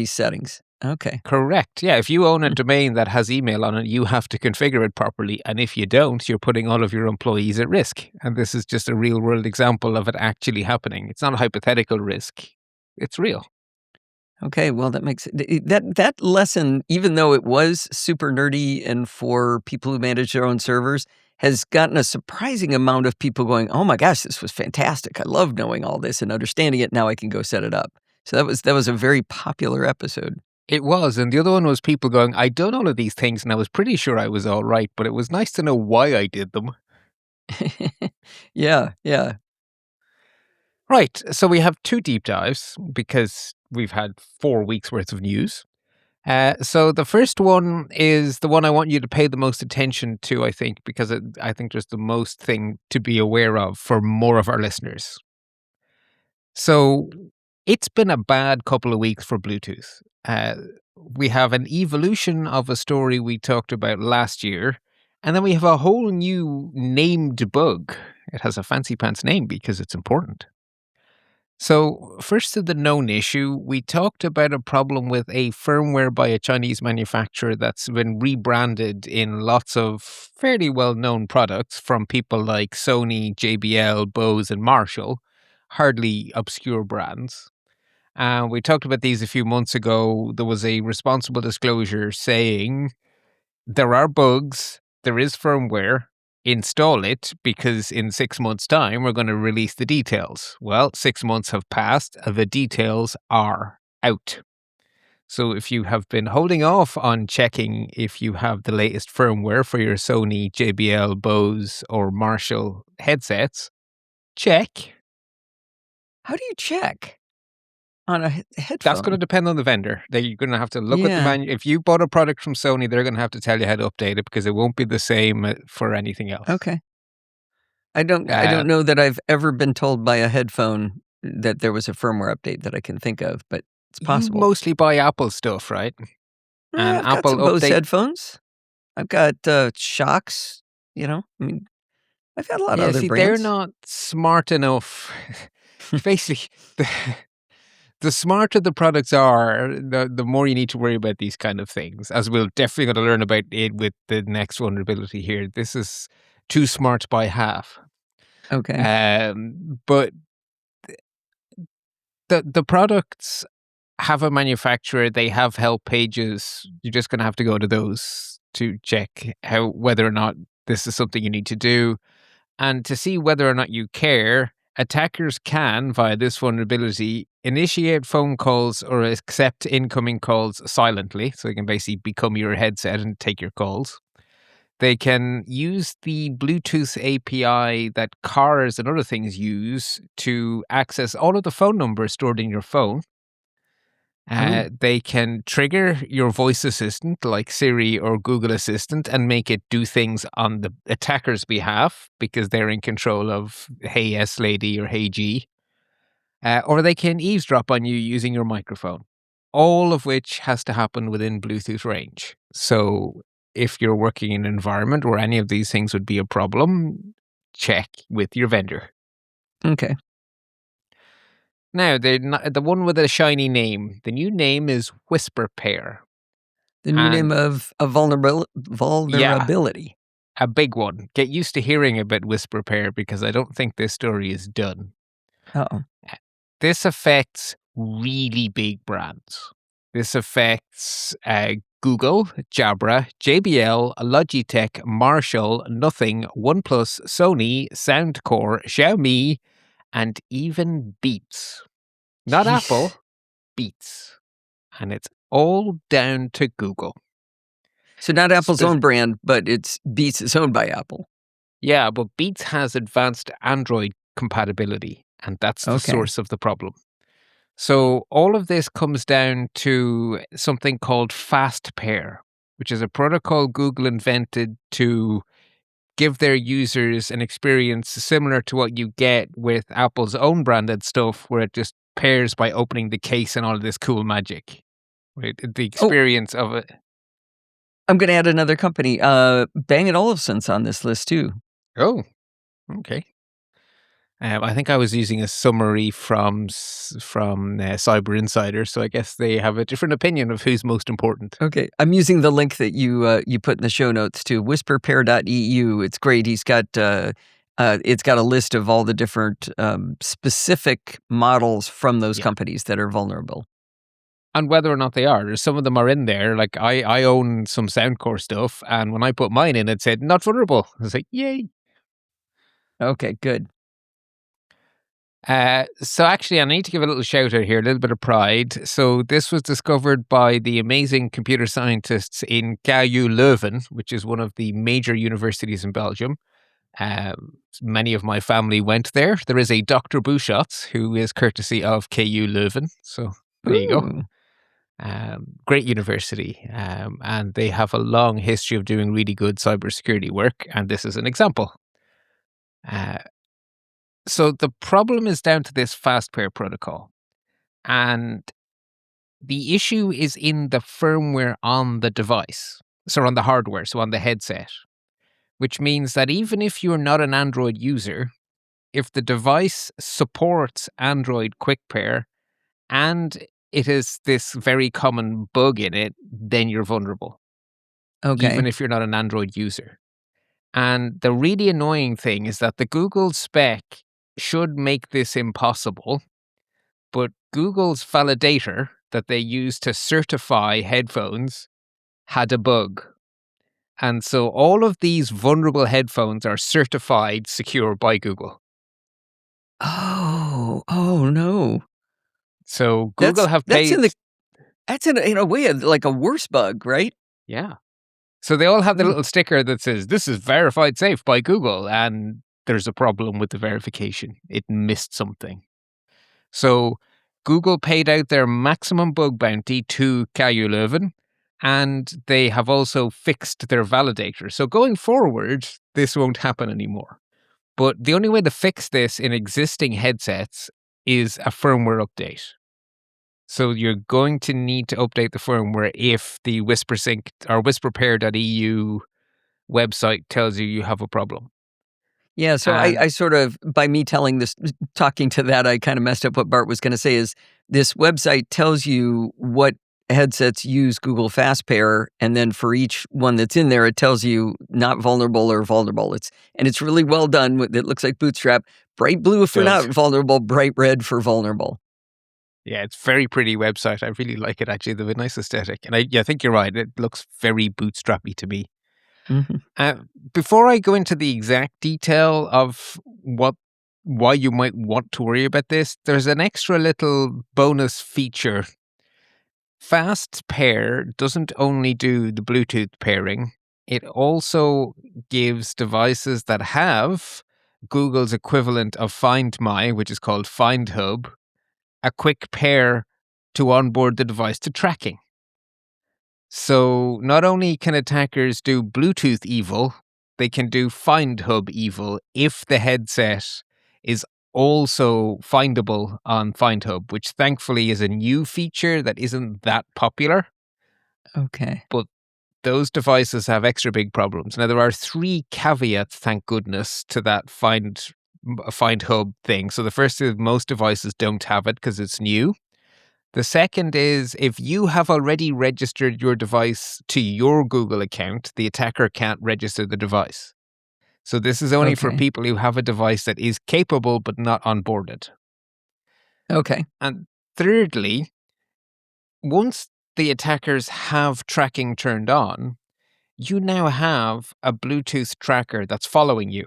S1: settings. Okay.
S4: Correct. Yeah, if you own a domain that has email on it, you have to configure it properly. And if you don't, you're putting all of your employees at risk. And this is just a real world example of it actually happening. It's not a hypothetical risk. It's real.
S1: Okay, well, that makes that lesson, even though it was super nerdy and for people who manage their own servers, has gotten a surprising amount of people going, "Oh my gosh, this was fantastic! I love knowing all this and understanding it. Now I can go set it up." So that was a very popular episode.
S4: It was. And the other one was people going, I'd done all of these things and I was pretty sure I was all right, but it was nice to know why I did them.
S1: Yeah.
S4: Right. So we have 2 deep dives because we've had 4 weeks worth of news. So the first one is the one I want you to pay the most attention to, I think, because I think there's the most thing to be aware of for more of our listeners. So it's been a bad couple of weeks for Bluetooth. We have an evolution of a story we talked about last year, and then we have a whole new named bug. It has a fancy pants name because it's important. So first to the known issue, we talked about a problem with a firmware by a Chinese manufacturer that's been rebranded in lots of fairly well-known products from people like Sony, JBL, Bose, and Marshall, hardly obscure brands. We talked about these a few months ago. There was a responsible disclosure saying there are bugs, there is firmware, install it because in 6 months' time we're going to release the details. Well, 6 months have passed, the details are out. So if you have been holding off on checking if you have the latest firmware for your Sony, JBL, Bose, or Marshall headsets, check.
S1: How do you check on a headphone?
S4: That's going to depend on the vendor. You're going to have to look at the manual. If you bought a product from Sony, they're going to have to tell you how to update it because it won't be the same for anything else.
S1: Okay. I don't know that I've ever been told by a headphone that there was a firmware update that I can think of, but it's possible.
S4: You mostly buy Apple stuff, right?
S1: And I've got some Bose headphones. I've got Shocks, I mean, I've got a lot of other brands.
S4: They're not smart enough. Basically, the smarter the products are, the more you need to worry about these kind of things, as we're definitely going to learn about it with the next vulnerability here. This is too smart by half.
S1: Okay.
S4: But the products have a manufacturer. They have help pages. You're just going to have to go to those to check whether or not this is something you need to do. And to see whether or not you care, attackers can, via this vulnerability, initiate phone calls or accept incoming calls silently. So they can basically become your headset and take your calls. They can use the Bluetooth API that cars and other things use to access all of the phone numbers stored in your phone. They can trigger your voice assistant like Siri or Google Assistant and make it do things on the attacker's behalf because they're in control of Hey S Lady or Hey G. Or they can eavesdrop on you using your microphone, all of which has to happen within Bluetooth range. So if you're working in an environment where any of these things would be a problem, check with your vendor.
S1: Okay.
S4: Now, the one with a shiny name, the new name is Whisper Pair.
S1: The new name of a vulnerability.
S4: Yeah, a big one. Get used to hearing about Whisper Pair because I don't think this story is done.
S1: Uh-oh.
S4: This affects really big brands. This affects Google, Jabra, JBL, Logitech, Marshall, Nothing, OnePlus, Sony, Soundcore, Xiaomi, and even Beats. Not Apple, Beats. And it's all down to Google.
S1: So not Apple's own brand, but it's Beats is owned by Apple.
S4: Yeah, but Beats has advanced Android compatibility, and that's the source of the problem. So all of this comes down to something called Fast Pair, which is a protocol Google invented to give their users an experience similar to what you get with Apple's own branded stuff, where it just pairs by opening the case and all of this cool magic. Right? The experience of it.
S1: I'm going to add another company. Bang & Olufsen's on this list too.
S4: Oh, okay. I think I was using a summary from Cyber Insider, so I guess they have a different opinion of who's most important.
S1: Okay, I'm using the link that you put in the show notes to whisperpair.eu. It's great. He's got it's got a list of all the different specific models from those companies that are vulnerable.
S4: And whether or not they are, some of them are in there. Like I own some Soundcore stuff, and when I put mine in, it said not vulnerable. I was like, yay.
S1: Okay, good.
S4: So actually, I need to give a little shout out here, a little bit of pride. So this was discovered by the amazing computer scientists in KU Leuven, which is one of the major universities in Belgium. Many of my family went there. There is a Dr. Buchatz, who is courtesy of KU Leuven. So there you go. Great university. And they have a long history of doing really good cybersecurity work. And this is an example. So the problem is down to this fast pair protocol. And the issue is in the firmware on the device. So on the hardware, so on the headset. Which means that even if you're not an Android user, if the device supports Android Quick Pair and it has this very common bug in it, then you're vulnerable.
S1: Okay.
S4: Even if you're not an Android user. And the really annoying thing is that the Google spec should make this impossible, but Google's validator that they use to certify headphones had a bug. And so all of these vulnerable headphones are certified secure by Google.
S1: Oh no.
S4: So Google have paid...
S1: That's in a way like a worse bug, right?
S4: Yeah. So they all have the little sticker that says, this is verified safe by Google, and there's a problem with the verification. It missed something. So Google paid out their maximum bug bounty to KU Leuven, and they have also fixed their validator. So going forward, this won't happen anymore. But the only way to fix this in existing headsets is a firmware update. So you're going to need to update the firmware if the WhisperSync or whisperpair.eu website tells you have a problem.
S1: Yeah, so I sort of, by me talking to that, I kind of messed up what Bart was going to say is this website tells you what headsets use Google FastPair, and then for each one that's in there, it tells you not vulnerable or vulnerable. It's really well done. It looks like Bootstrap. Bright blue for not vulnerable, bright red for vulnerable.
S4: Yeah, it's a very pretty website. I really like it, actually. They have a nice aesthetic. And I think you're right. It looks very bootstrappy to me.
S1: Mm-hmm.
S4: Before I go into the exact detail of why you might want to worry about this, there's an extra little bonus feature. Fast Pair doesn't only do the Bluetooth pairing, it also gives devices that have Google's equivalent of Find My, which is called Find Hub, a quick pair to onboard the device to tracking. So not only can attackers do Bluetooth evil, they can do Find Hub evil if the headset is also findable on Find Hub, which thankfully is a new feature that isn't that popular.
S1: Okay.
S4: But those devices have extra big problems. Now, there are 3 caveats, thank goodness, to that Find Hub thing. So the first is most devices don't have it because it's new. The second is if you have already registered your device to your Google account, the attacker can't register the device. So this is only for people who have a device that is capable but not onboarded.
S1: Okay.
S4: And thirdly, once the attackers have tracking turned on, you now have a Bluetooth tracker that's following you.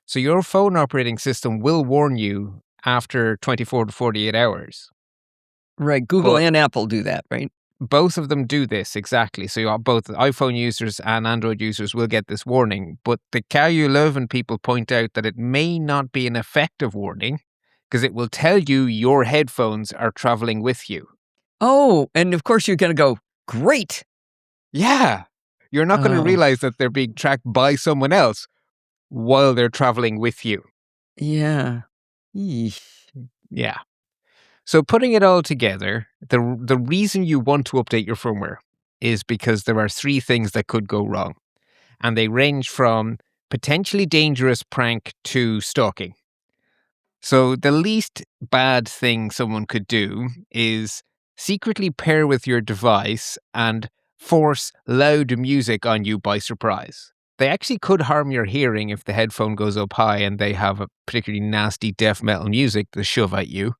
S4: So your phone operating system will warn you after 24 to 48 hours.
S1: Right. Google and Apple do that, right?
S4: Both of them do this, exactly. So both iPhone users and Android users will get this warning. But the KU Leuven people point out that it may not be an effective warning because it will tell you your headphones are traveling with you.
S1: Oh, and of course you're going to go, great.
S4: Yeah. You're not going to realize that they're being tracked by someone else while they're traveling with you.
S1: Yeah.
S4: Yeah. So putting it all together, the reason you want to update your firmware is because there are 3 things that could go wrong. And they range from potentially dangerous prank to stalking. So the least bad thing someone could do is secretly pair with your device and force loud music on you by surprise. They actually could harm your hearing if the headphone goes up high and they have a particularly nasty death metal music to shove at you.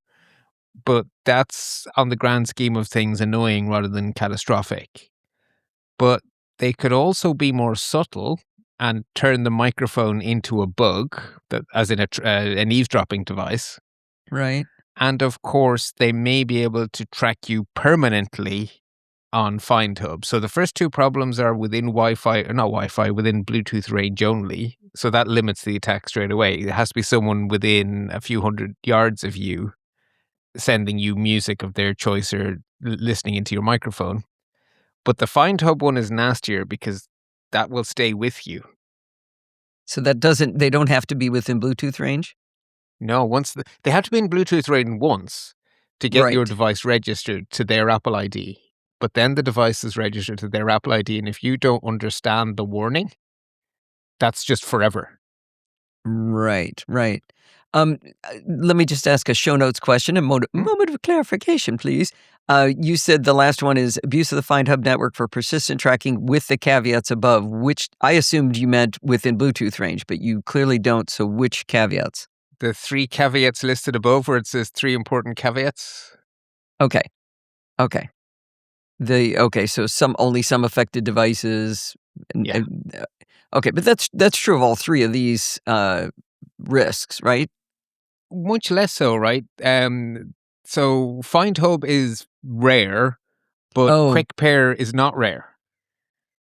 S4: But that's, on the grand scheme of things, annoying rather than catastrophic. But they could also be more subtle and turn the microphone into a bug, as in an eavesdropping device.
S1: Right.
S4: And of course, they may be able to track you permanently on FindHub. So the first two problems are within within Bluetooth range only. So that limits the attack straight away. It has to be someone within a few hundred yards of you sending you music of their choice or listening into your microphone. But the FindHub one is nastier because that will stay with you.
S1: So they don't have to be within Bluetooth range?
S4: No, they have to be in Bluetooth range once to get your
S1: Right.
S4: device registered to their Apple ID. But then the device is registered to their Apple ID, and if you don't understand the warning, that's just forever.
S1: Right. Let me just ask a show notes question, a moment of clarification, please. You said the last one is abuse of the FindHub network for persistent tracking with the caveats above, which I assumed you meant within Bluetooth range, but you clearly don't. So which caveats?
S4: The 3 caveats listed above where it says 3 important caveats.
S1: Okay. So only some affected devices.
S4: Yeah.
S1: Okay, but that's true of all 3 of these risks, right?
S4: Much less so, right? So FindHub is rare, but Quick Pair is not rare.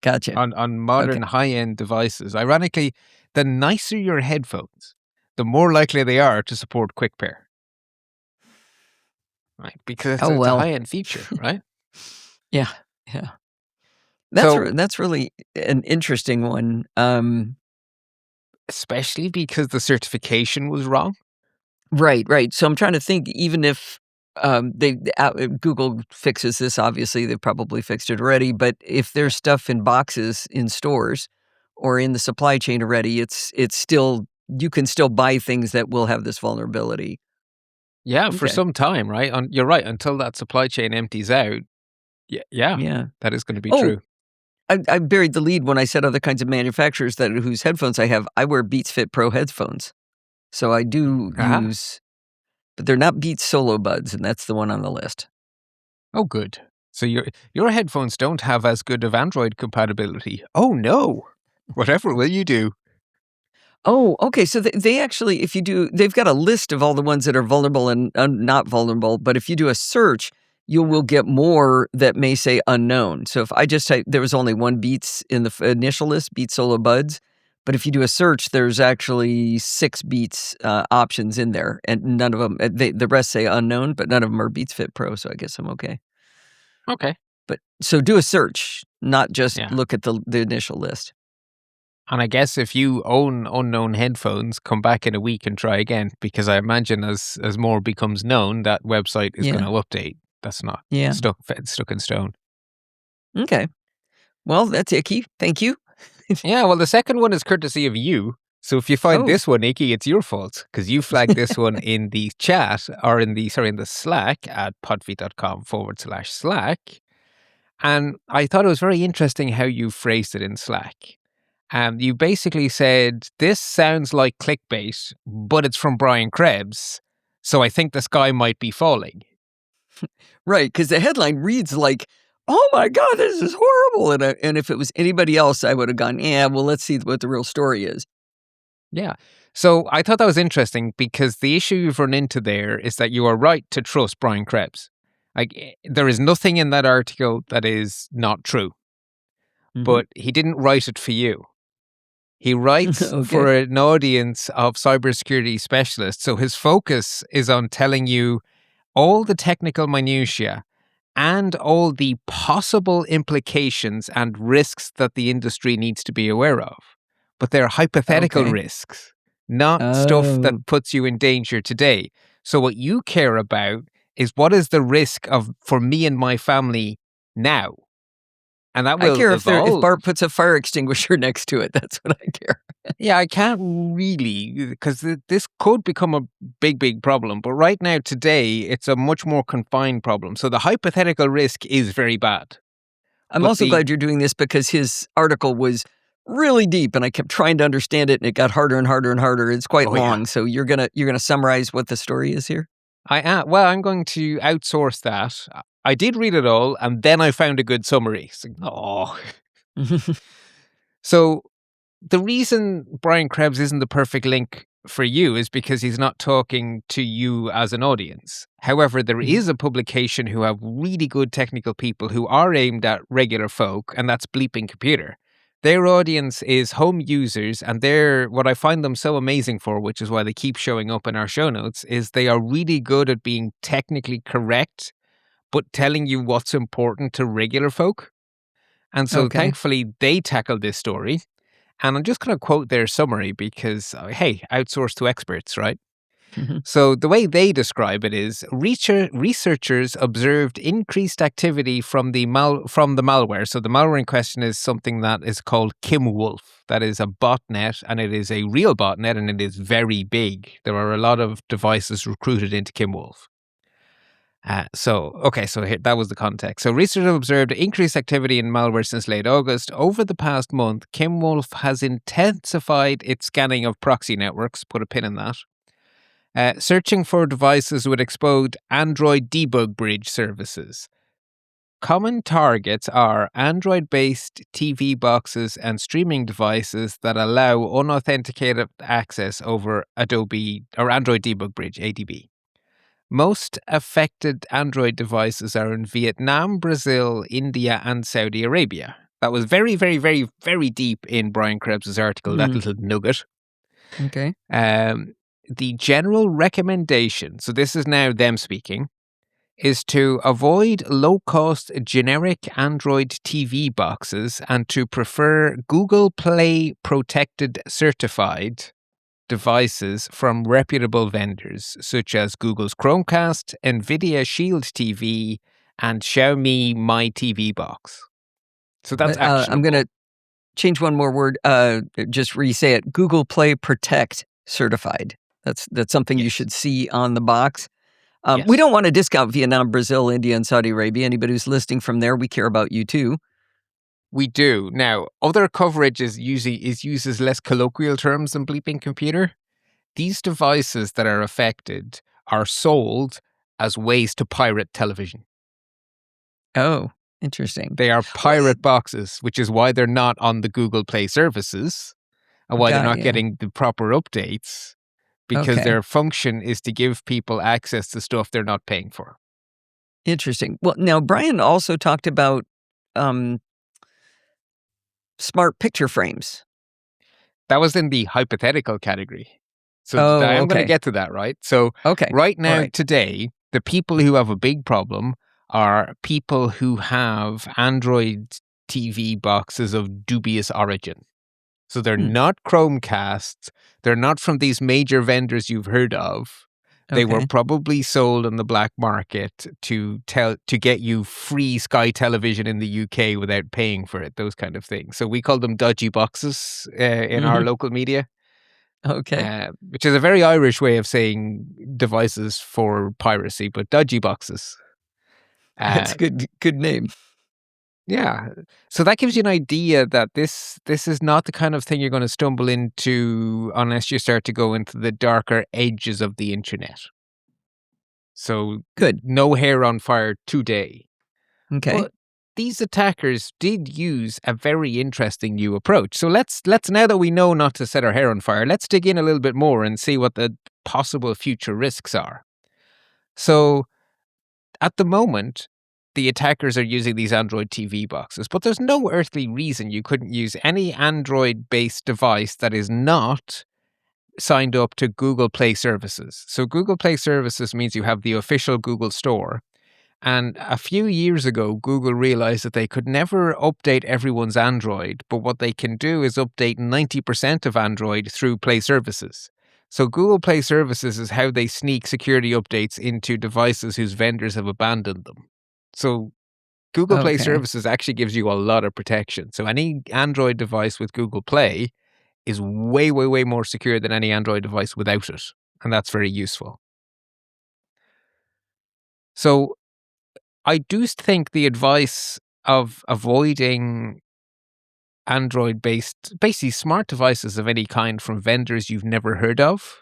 S1: Gotcha.
S4: On modern high-end devices. Ironically, the nicer your headphones, the more likely they are to support Quick Pair. Right? Because it's a high-end feature, right?
S1: Yeah. That's really an interesting one.
S4: Especially because the certification was wrong.
S1: Right. So I'm trying to think, even if Google fixes this, obviously they've probably fixed it already, but if there's stuff in boxes in stores or in the supply chain already, it's still, you can still buy things that will have this vulnerability.
S4: Yeah, for some time, right? You're right, until that supply chain empties out. Yeah. That is going to be true.
S1: I buried the lead when I said other kinds of manufacturers whose headphones I have. I wear Beats Fit Pro headphones. So I do use, but they're not Beats Solo Buds, and that's the one on the list.
S4: Oh, good. So your headphones don't have as good of Android compatibility. Oh, no. Whatever will you do?
S1: Oh, okay. So they actually, if you do, they've got a list of all the ones that are vulnerable and not vulnerable. But if you do a search, you will get more that may say unknown. So if I just type, there was only one Beats in the initial list, Beats Solo Buds. But if you do a search, there's actually 6 Beats options in there. And none of them, the rest say unknown, but none of them are Beats Fit Pro. So I guess I'm okay.
S4: Okay.
S1: But so do a search, not just look at the initial list.
S4: And I guess if you own unknown headphones, come back in a week and try again, because I imagine as more becomes known, that website is going to update. That's not stuck in stone.
S1: Okay. Well, that's icky. Thank you.
S4: Yeah, well, the second one is courtesy of you. So if you find this one icky, it's your fault, because you flagged this one in the chat, or in the Slack at podfeet.com/Slack. And I thought it was very interesting how you phrased it in Slack. You basically said, this sounds like clickbait, but it's from Brian Krebs, so I think the sky might be falling.
S1: Right, because the headline reads like, oh my God, this is horrible. And if it was anybody else, I would have gone, well, let's see what the real story is.
S4: Yeah. So I thought that was interesting, because the issue you've run into there is that you are right to trust Brian Krebs. Like, there is nothing in that article that is not true. Mm-hmm. But he didn't write it for you. He writes for an audience of cybersecurity specialists. So his focus is on telling you all the technical minutiae and all the possible implications and risks that the industry needs to be aware of. But they're hypothetical risks, not stuff that puts you in danger today. So what you care about is, what is the risk for me and my family now? And that
S1: I
S4: will
S1: care if
S4: evolve.
S1: Bart puts a fire extinguisher next to it. That's what I care.
S4: Yeah, I can't really, because this could become a big, big problem. But right now, today, it's a much more confined problem. So the hypothetical risk is very bad.
S1: I'm
S4: But
S1: also
S4: the-
S1: glad you're doing this because his article was really deep and I kept trying to understand it and it got harder and harder and harder. It's quite long.
S4: Yeah.
S1: So you're gonna summarize what the story is here?
S4: Well, I'm going to outsource that. I did read it all, and then I found a good summary. So the reason Brian Krebs isn't the perfect link for you is because he's not talking to you as an audience. However, there is a publication who have really good technical people who are aimed at regular folk, and that's Bleeping Computer. Their audience is home users, and what I find them so amazing for, which is why they keep showing up in our show notes, is they are really good at being technically correct, but telling you what's important to regular folk. And so thankfully they tackled this story. And I'm just going to quote their summary because, hey, outsource to experts, right? So the way they describe it is researchers observed increased activity from the malware. So the malware in question is something that is called KimWolf. That is a botnet, and it is a real botnet, and it is very big. There are a lot of devices recruited into KimWolf. So here, that was the context. So researchers observed increased activity in malware since late August. Over the past month, KimWolf has intensified its scanning of proxy networks, put a pin in that, searching for devices with exposed Android debug bridge services. Common targets are Android-based TV boxes and streaming devices that allow unauthenticated access over Adobe or Android Debug Bridge, ADB. Most affected Android devices are in Vietnam, Brazil, India, and Saudi Arabia. That was very, very, very, very deep in Brian Krebs' article, that little nugget.
S1: Okay.
S4: The general recommendation, so this is now them speaking, is to avoid low-cost generic Android TV boxes and to prefer Google Play protected certified devices from reputable vendors such as Google's Chromecast, NVIDIA Shield TV, and Xiaomi My TV Box. So that's actionable.
S1: I'm going to change one more word. Just re-say it. Google Play Protect certified. That's something you should see on the box. We don't want to discount Vietnam, Brazil, India, and Saudi Arabia. Anybody who's listening from there, we care about you too.
S4: We do. Now, other coverage uses less colloquial terms than Bleeping Computer. These devices that are affected are sold as ways to pirate television.
S1: Oh, interesting.
S4: They are pirate boxes, which is why they're not on the Google Play services and why they're not getting the proper updates, because their function is to give people access to stuff they're not paying for.
S1: Interesting. Well, now, Brian also talked about smart picture frames.
S4: That was in the hypothetical category. So I'm going to get to that, right? So right now, today, the people who have a big problem are people who have Android TV boxes of dubious origin. So they're not Chromecasts. They're not from these major vendors you've heard of. They were probably sold on the black market to get you free Sky Television in the UK without paying for it, those kind of things. So we call them dodgy boxes in our local media.
S1: Okay.
S4: Which is a very Irish way of saying devices for piracy, but dodgy boxes.
S1: That's a good name.
S4: Yeah. So that gives you an idea that this is not the kind of thing you're going to stumble into unless you start to go into the darker edges of the internet. So no hair on fire today.
S1: Okay.
S4: But these attackers did use a very interesting new approach. So let's now that we know not to set our hair on fire, let's dig in a little bit more and see what the possible future risks are. So at the moment, the attackers are using these Android TV boxes, but there's no earthly reason you couldn't use any Android-based device that is not signed up to Google Play services. So Google Play services means you have the official Google Store. And a few years ago, Google realized that they could never update everyone's Android, but what they can do is update 90% of Android through Play services. So Google Play services is how they sneak security updates into devices whose vendors have abandoned them. So Google Play
S1: Okay.
S4: services actually gives you a lot of protection. So any Android device with Google Play is way, way, way more secure than any Android device without it. And that's very useful. So I do think the advice of avoiding Android-based, basically smart devices of any kind from vendors you've never heard of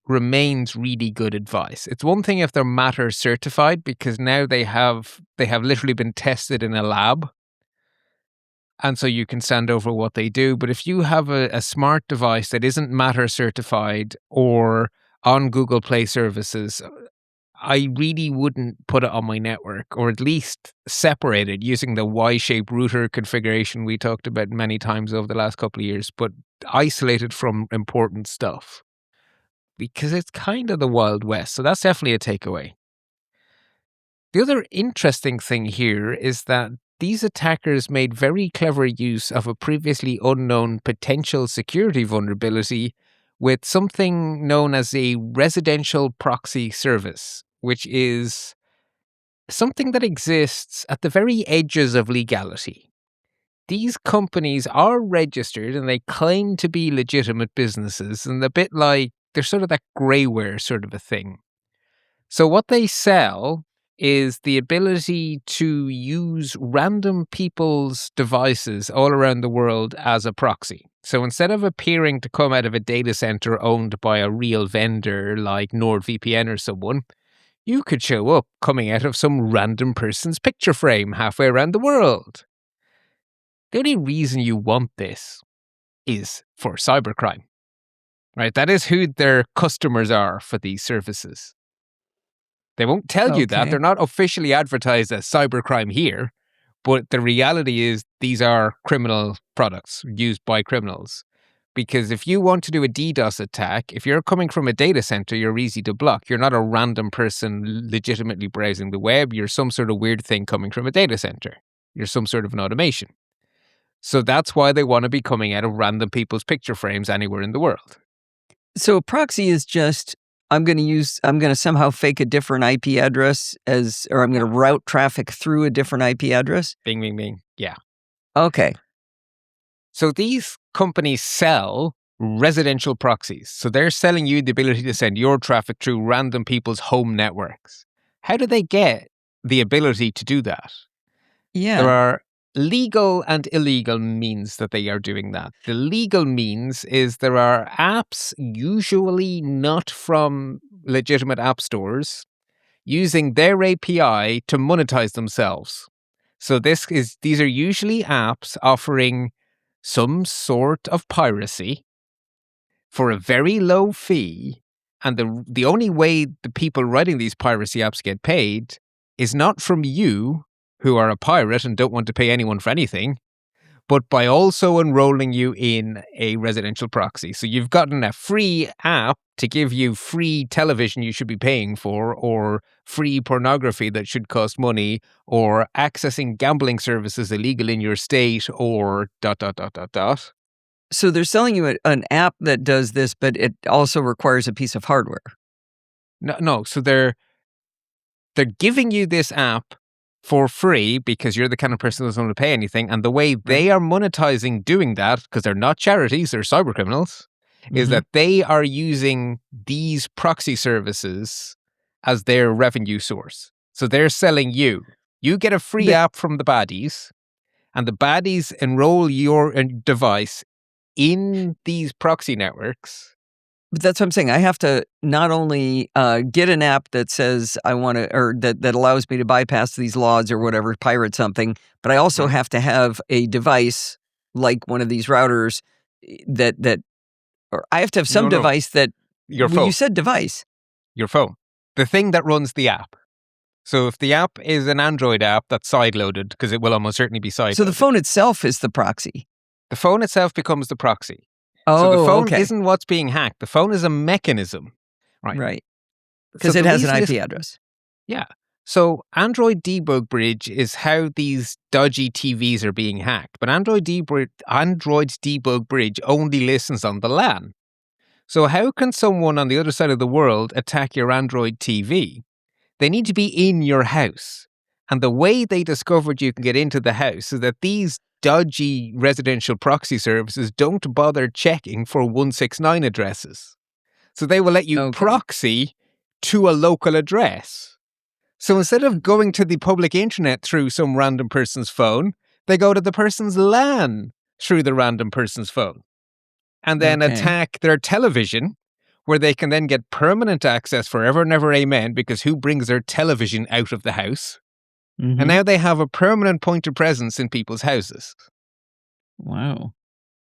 S4: remains really good advice. It's one thing if they're Matter certified, because now they have literally been tested in a lab. And so you can stand over what they do. But if you have a smart device that isn't Matter certified or on Google Play services, I really wouldn't put it on my network, or at least separate it using the Y-shaped router configuration we talked about many times over the last couple of years, but isolate it from important stuff. Because it's kind of the Wild West. So that's definitely a takeaway. The other interesting thing here is that these attackers made very clever use of a previously unknown potential security vulnerability with something known as a residential proxy service, which is something that exists at the very edges of legality. These companies are registered and they claim to be legitimate businesses, and a bit like they're sort of that greyware sort of a thing. So what they sell is the ability to use random people's devices all around the world as a proxy. So instead of appearing to come out of a data center owned by a real vendor like NordVPN or someone, you could show up coming out of some random person's picture frame halfway around the world. The only reason you want this is for cybercrime, right? That is who their customers are for these services. They won't tell you that.
S1: Okay.
S4: They're not officially advertised as cybercrime here, but the reality is these are criminal products used by criminals. Because if you want to do a DDoS attack, if you're coming from a data center, you're easy to block. You're not a random person legitimately browsing the web. You're some sort of weird thing coming from a data center. You're some sort of an automation. So that's why they want to be coming out of random people's picture frames anywhere in the world.
S1: So a proxy is just, I'm going to somehow fake a different IP address or I'm going to route traffic through a different IP address?
S4: Bing, bing, bing. Yeah.
S1: Okay.
S4: So these companies sell residential proxies. So they're selling you the ability to send your traffic through random people's home networks. How do they get the ability to do that?
S1: Yeah.
S4: There are legal and illegal means that they are doing that. The legal means is there are apps, usually not from legitimate app stores, using their API to monetize themselves. So these are usually apps offering some sort of piracy for a very low fee. And the only way the people writing these piracy apps get paid is not from you, who are a pirate and don't want to pay anyone for anything, but by also enrolling you in a residential proxy. So you've gotten a free app to give you free television you should be paying for, or free pornography that should cost money, or accessing gambling services illegal in your state, or ...
S1: So they're selling you an app that does this, but it also requires a piece of hardware.
S4: No. So they're giving you this app for free because you're the kind of person who doesn't want to pay anything. And the way they are monetizing doing that, because they're not charities, they're cyber criminals, is that they are using these proxy services as their revenue source. So they're selling you. You get a free app from the baddies, and the baddies enroll your device in these proxy networks.
S1: But that's what I'm saying. I have to not only get an app that says I want to, or that allows me to bypass these laws or whatever, pirate something, but I also have to have a device like one of these routers or I have to have some device that...
S4: Your phone.
S1: You said device.
S4: Your phone. The thing that runs the app. So if the app is an Android app that's sideloaded, because it will almost certainly be sideloaded.
S1: So the phone itself is the proxy.
S4: The phone itself becomes the proxy.
S1: Oh,
S4: so the phone
S1: okay.
S4: isn't what's being hacked. The phone is a mechanism.
S1: Right. Because it has an IP address.
S4: Yeah. So Android Debug Bridge is how these dodgy TVs are being hacked. But Android Debug Bridge only listens on the LAN. So how can someone on the other side of the world attack your Android TV? They need to be in your house. And the way they discovered you can get into the house is that these dodgy residential proxy services don't bother checking for 169 addresses. So they will let you
S1: Okay.
S4: proxy to a local address. So instead of going to the public internet through some random person's phone, they go to the person's LAN through the random person's phone and then
S1: Okay.
S4: attack their television, where they can then get permanent access forever and ever, amen, because who brings their television out of the house?
S1: Mhm.
S4: And now they have a permanent point of presence in people's houses.
S1: Wow.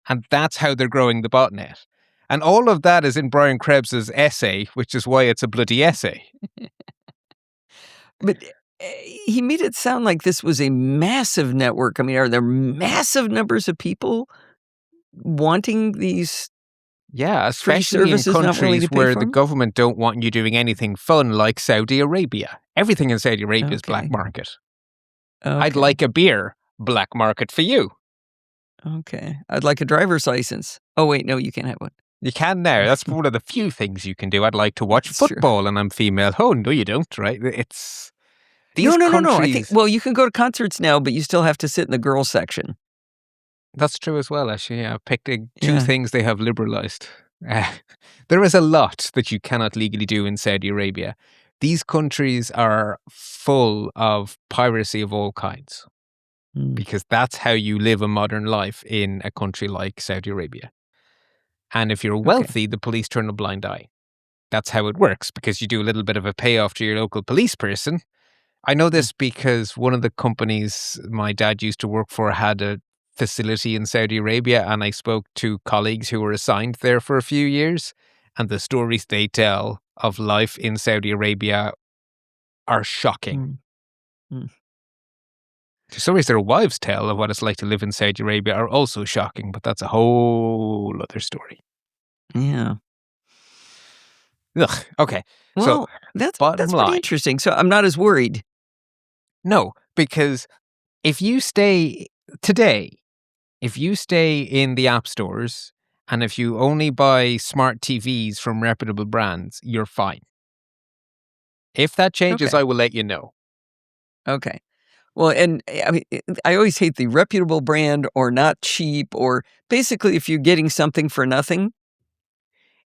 S4: And that's how they're growing the botnet. And all of that is in Brian Krebs's essay, which is why it's a bloody essay.
S1: But he made it sound like this was a massive network. I mean, are there massive numbers of people wanting these?
S4: Yeah, especially in
S1: services not willing
S4: countries
S1: to pay
S4: where
S1: for
S4: the
S1: 'em?
S4: government don't want you doing anything fun, like Saudi Arabia. Everything in Saudi Arabia is black
S1: Okay.
S4: market.
S1: Okay.
S4: I'd like a beer, black market for you.
S1: Okay. I'd like a driver's license. Oh, wait, no, you can't have one.
S4: You can now. That's one of the few things you can do. I'd like to watch
S1: That's true.
S4: football and I'm female. Oh, no, you don't, right? It's... These
S1: No. I think,
S4: countries-
S1: well, you can go to concerts now, but you still have to sit in the girls section.
S4: That's true as well, actually. Yeah, I've picked two
S1: Yeah.
S4: things they have liberalized. There is a lot that you cannot legally do in Saudi Arabia. These countries are full of piracy of all kinds, because that's how you live a modern life in a country like Saudi Arabia. And if you're wealthy, the police turn a blind eye. That's how it works, because you do a little bit of a payoff to your local police person. I know this because one of the companies my dad used to work for had a facility in Saudi Arabia, and I spoke to colleagues who were assigned there for a few years, and the stories they tell of life in Saudi Arabia are shocking. The stories their wives tell of what it's like to live in Saudi Arabia are also shocking, but that's a whole other story.
S1: Yeah.
S4: Ugh, okay.
S1: Well,
S4: so
S1: that's
S4: bottom
S1: pretty
S4: line.
S1: interesting. So I'm not as worried.
S4: No, because if you stay today, if you stay in the app stores and if you only buy smart TVs from reputable brands, you're fine. If that changes,
S1: Okay.
S4: I will let you know.
S1: Okay. Well, and I mean, I always hate the reputable brand or not cheap, or basically if you're getting something for nothing.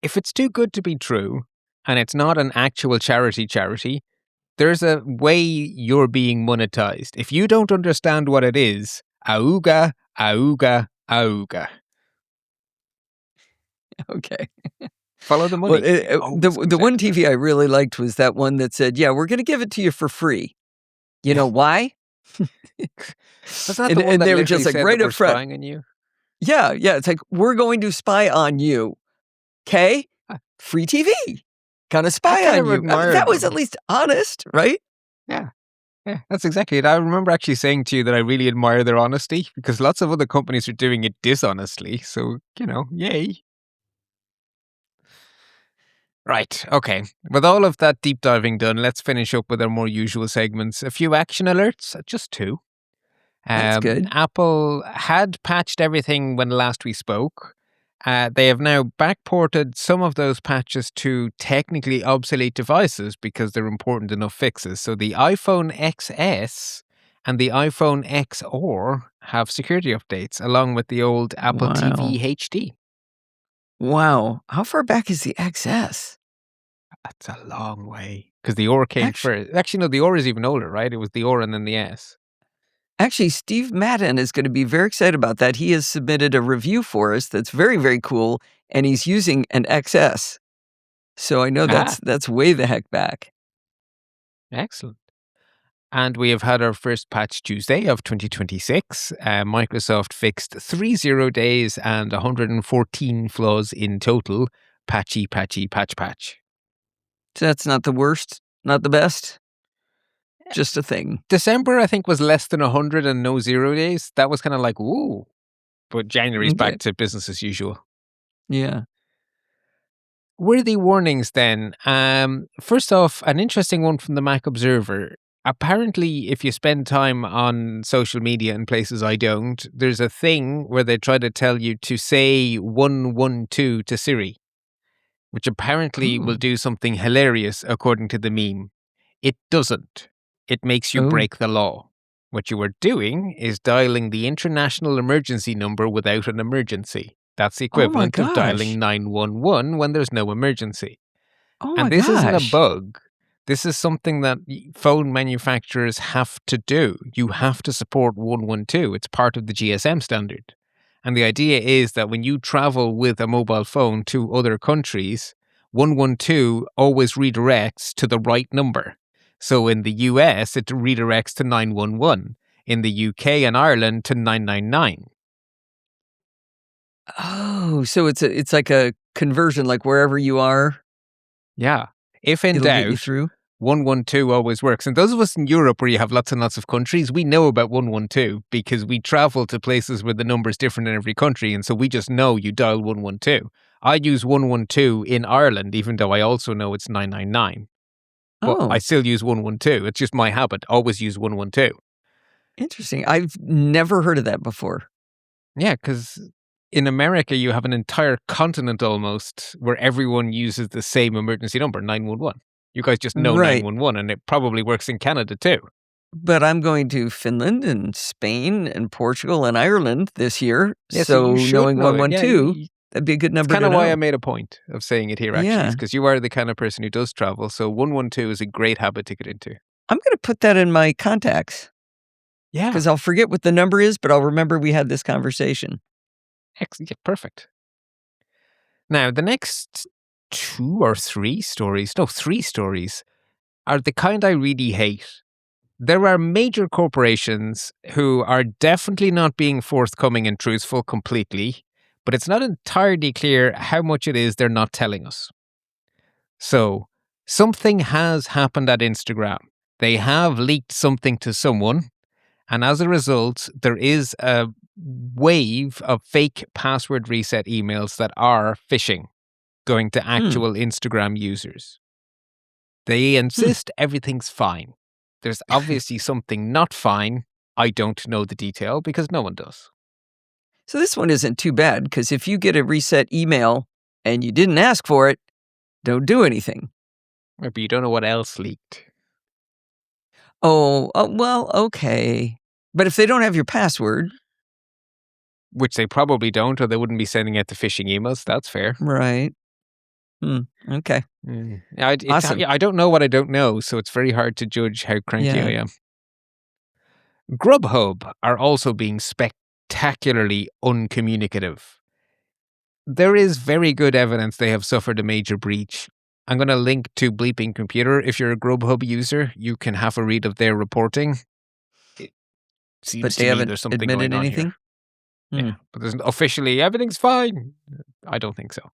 S4: If it's too good to be true and it's not an actual charity, there's a way you're being monetized. If you don't understand what it is, auga, auga, auga.
S1: Okay.
S4: Follow the money.
S1: Well, the one TV I really liked was that one that said, "Yeah, we're going to give it to you for free." You know why?
S4: Was that the one that
S1: they were
S4: literally
S1: just like
S4: said
S1: right
S4: that
S1: up
S4: we're
S1: front.
S4: spying on you?
S1: Yeah. It's like, we're going to spy on you. Okay, free TV. Gonna spy
S4: kind
S1: on
S4: of
S1: you.
S4: admire
S1: That was
S4: them.
S1: at least honest, right?
S4: Yeah, that's exactly it. I remember actually saying to you that I really admire their honesty, because lots of other companies are doing it dishonestly. So, yay. Right, okay. With all of that deep diving done, let's finish up with our more usual segments. A few action alerts, just two.
S1: That's good.
S4: Apple had patched everything when last we spoke. They have now backported some of those patches to technically obsolete devices because they're important enough fixes. So the iPhone XS and the iPhone XR have security updates, along with the old Apple TV HD.
S1: Wow. How far back is the XS?
S4: That's a long way. Because the OR came first. Actually, no, the OR is even older, right? It was the OR and then the S.
S1: Actually, Steve Madden is going to be very excited about that. He has submitted a review for us that's very, very cool, and he's using an XS. So I know that's way the heck back.
S4: Excellent. And we have had our first patch Tuesday of 2026. Microsoft fixed 30 days and 114 flaws in total. Patchy, patch.
S1: So that's not the worst, not the best. Just a thing.
S4: December, I think, was less than 100 and no 0 days. That was kind of like, ooh. But January's back to business as usual.
S1: Yeah.
S4: Worthy warnings then. First off, an interesting one from the Mac Observer. Apparently, if you spend time on social media in places I don't, there's a thing where they try to tell you to say 112 to Siri, which apparently will do something hilarious according to the meme. It doesn't. it makes you
S1: Oh.
S4: break the law. What you are doing is dialing the international emergency number without an emergency. That's the
S1: Oh my
S4: equivalent of
S1: gosh.
S4: dialing 911 when there's no emergency.
S1: Oh my
S4: And this isn't a
S1: gosh.
S4: bug. This is something that phone manufacturers have to do. You have to support 112. It's part of the GSM standard. And the idea is that when you travel with a mobile phone to other countries, 112 always redirects to the right number. So in the US, it redirects to 911. In the UK and Ireland, to 999.
S1: Oh, so it's like a conversion, like wherever you are,
S4: Yeah. If in
S1: it'll get you
S4: doubt,
S1: through.
S4: 112 always works. And those of us in Europe where you have lots and lots of countries, we know about 112 because we travel to places where the number is different in every country. And so we just know you dial 112. I use 112 in Ireland, even though I also know it's 999. But
S1: Oh,
S4: I still use 112. It's just my habit. Always use 112.
S1: interesting. I've never heard of that before.
S4: Yeah, because in America, you have an entire continent almost where everyone uses the same emergency number, 911. You guys just know
S1: Right.
S4: 911, and it probably works in Canada too.
S1: But I'm going to Finland and Spain and Portugal and Ireland this year.
S4: Yeah,
S1: so
S4: you should
S1: knowing
S4: know it. Yeah,
S1: 112, that'd be a good
S4: it's
S1: number
S4: kind
S1: to
S4: of
S1: know.
S4: why I made a point of saying it here, actually,
S1: Yeah.
S4: because you are the kind of person who does travel. So 112 is a great habit to get into.
S1: I'm going to put that in my contacts
S4: Yeah,
S1: because I'll forget what the number is, but I'll remember we had this conversation.
S4: yeah, perfect. Now, the next three stories are the kind I really hate. There are major corporations who are definitely not being forthcoming and truthful completely, but it's not entirely clear how much it is they're not telling us. So, something has happened at Instagram. They have leaked something to someone, and as a result, there is a wave of fake password reset emails that are phishing, going to actual Instagram users. They insist everything's fine. There's obviously something not fine. I don't know the detail because no one does.
S1: So this one isn't too bad because if you get a reset email and you didn't ask for it, don't do anything.
S4: But you don't know what else leaked.
S1: Oh, well, okay. But if they don't have your password,
S4: Which they probably don't, or they wouldn't be sending out the phishing emails. That's fair.
S1: right? Okay. Awesome.
S4: I don't know what I don't know, so it's very hard to judge how cranky
S1: Yeah.
S4: I am. Grubhub are also being spectacularly uncommunicative. There is very good evidence they have suffered a major breach. I'm going to link to Bleeping Computer. If you're a Grubhub user, you can have a read of their reporting. It seems
S1: But
S4: to
S1: they
S4: me
S1: haven't
S4: there's something
S1: admitted
S4: going on
S1: anything?
S4: here. Yeah, but there's officially everything's fine. I don't think so.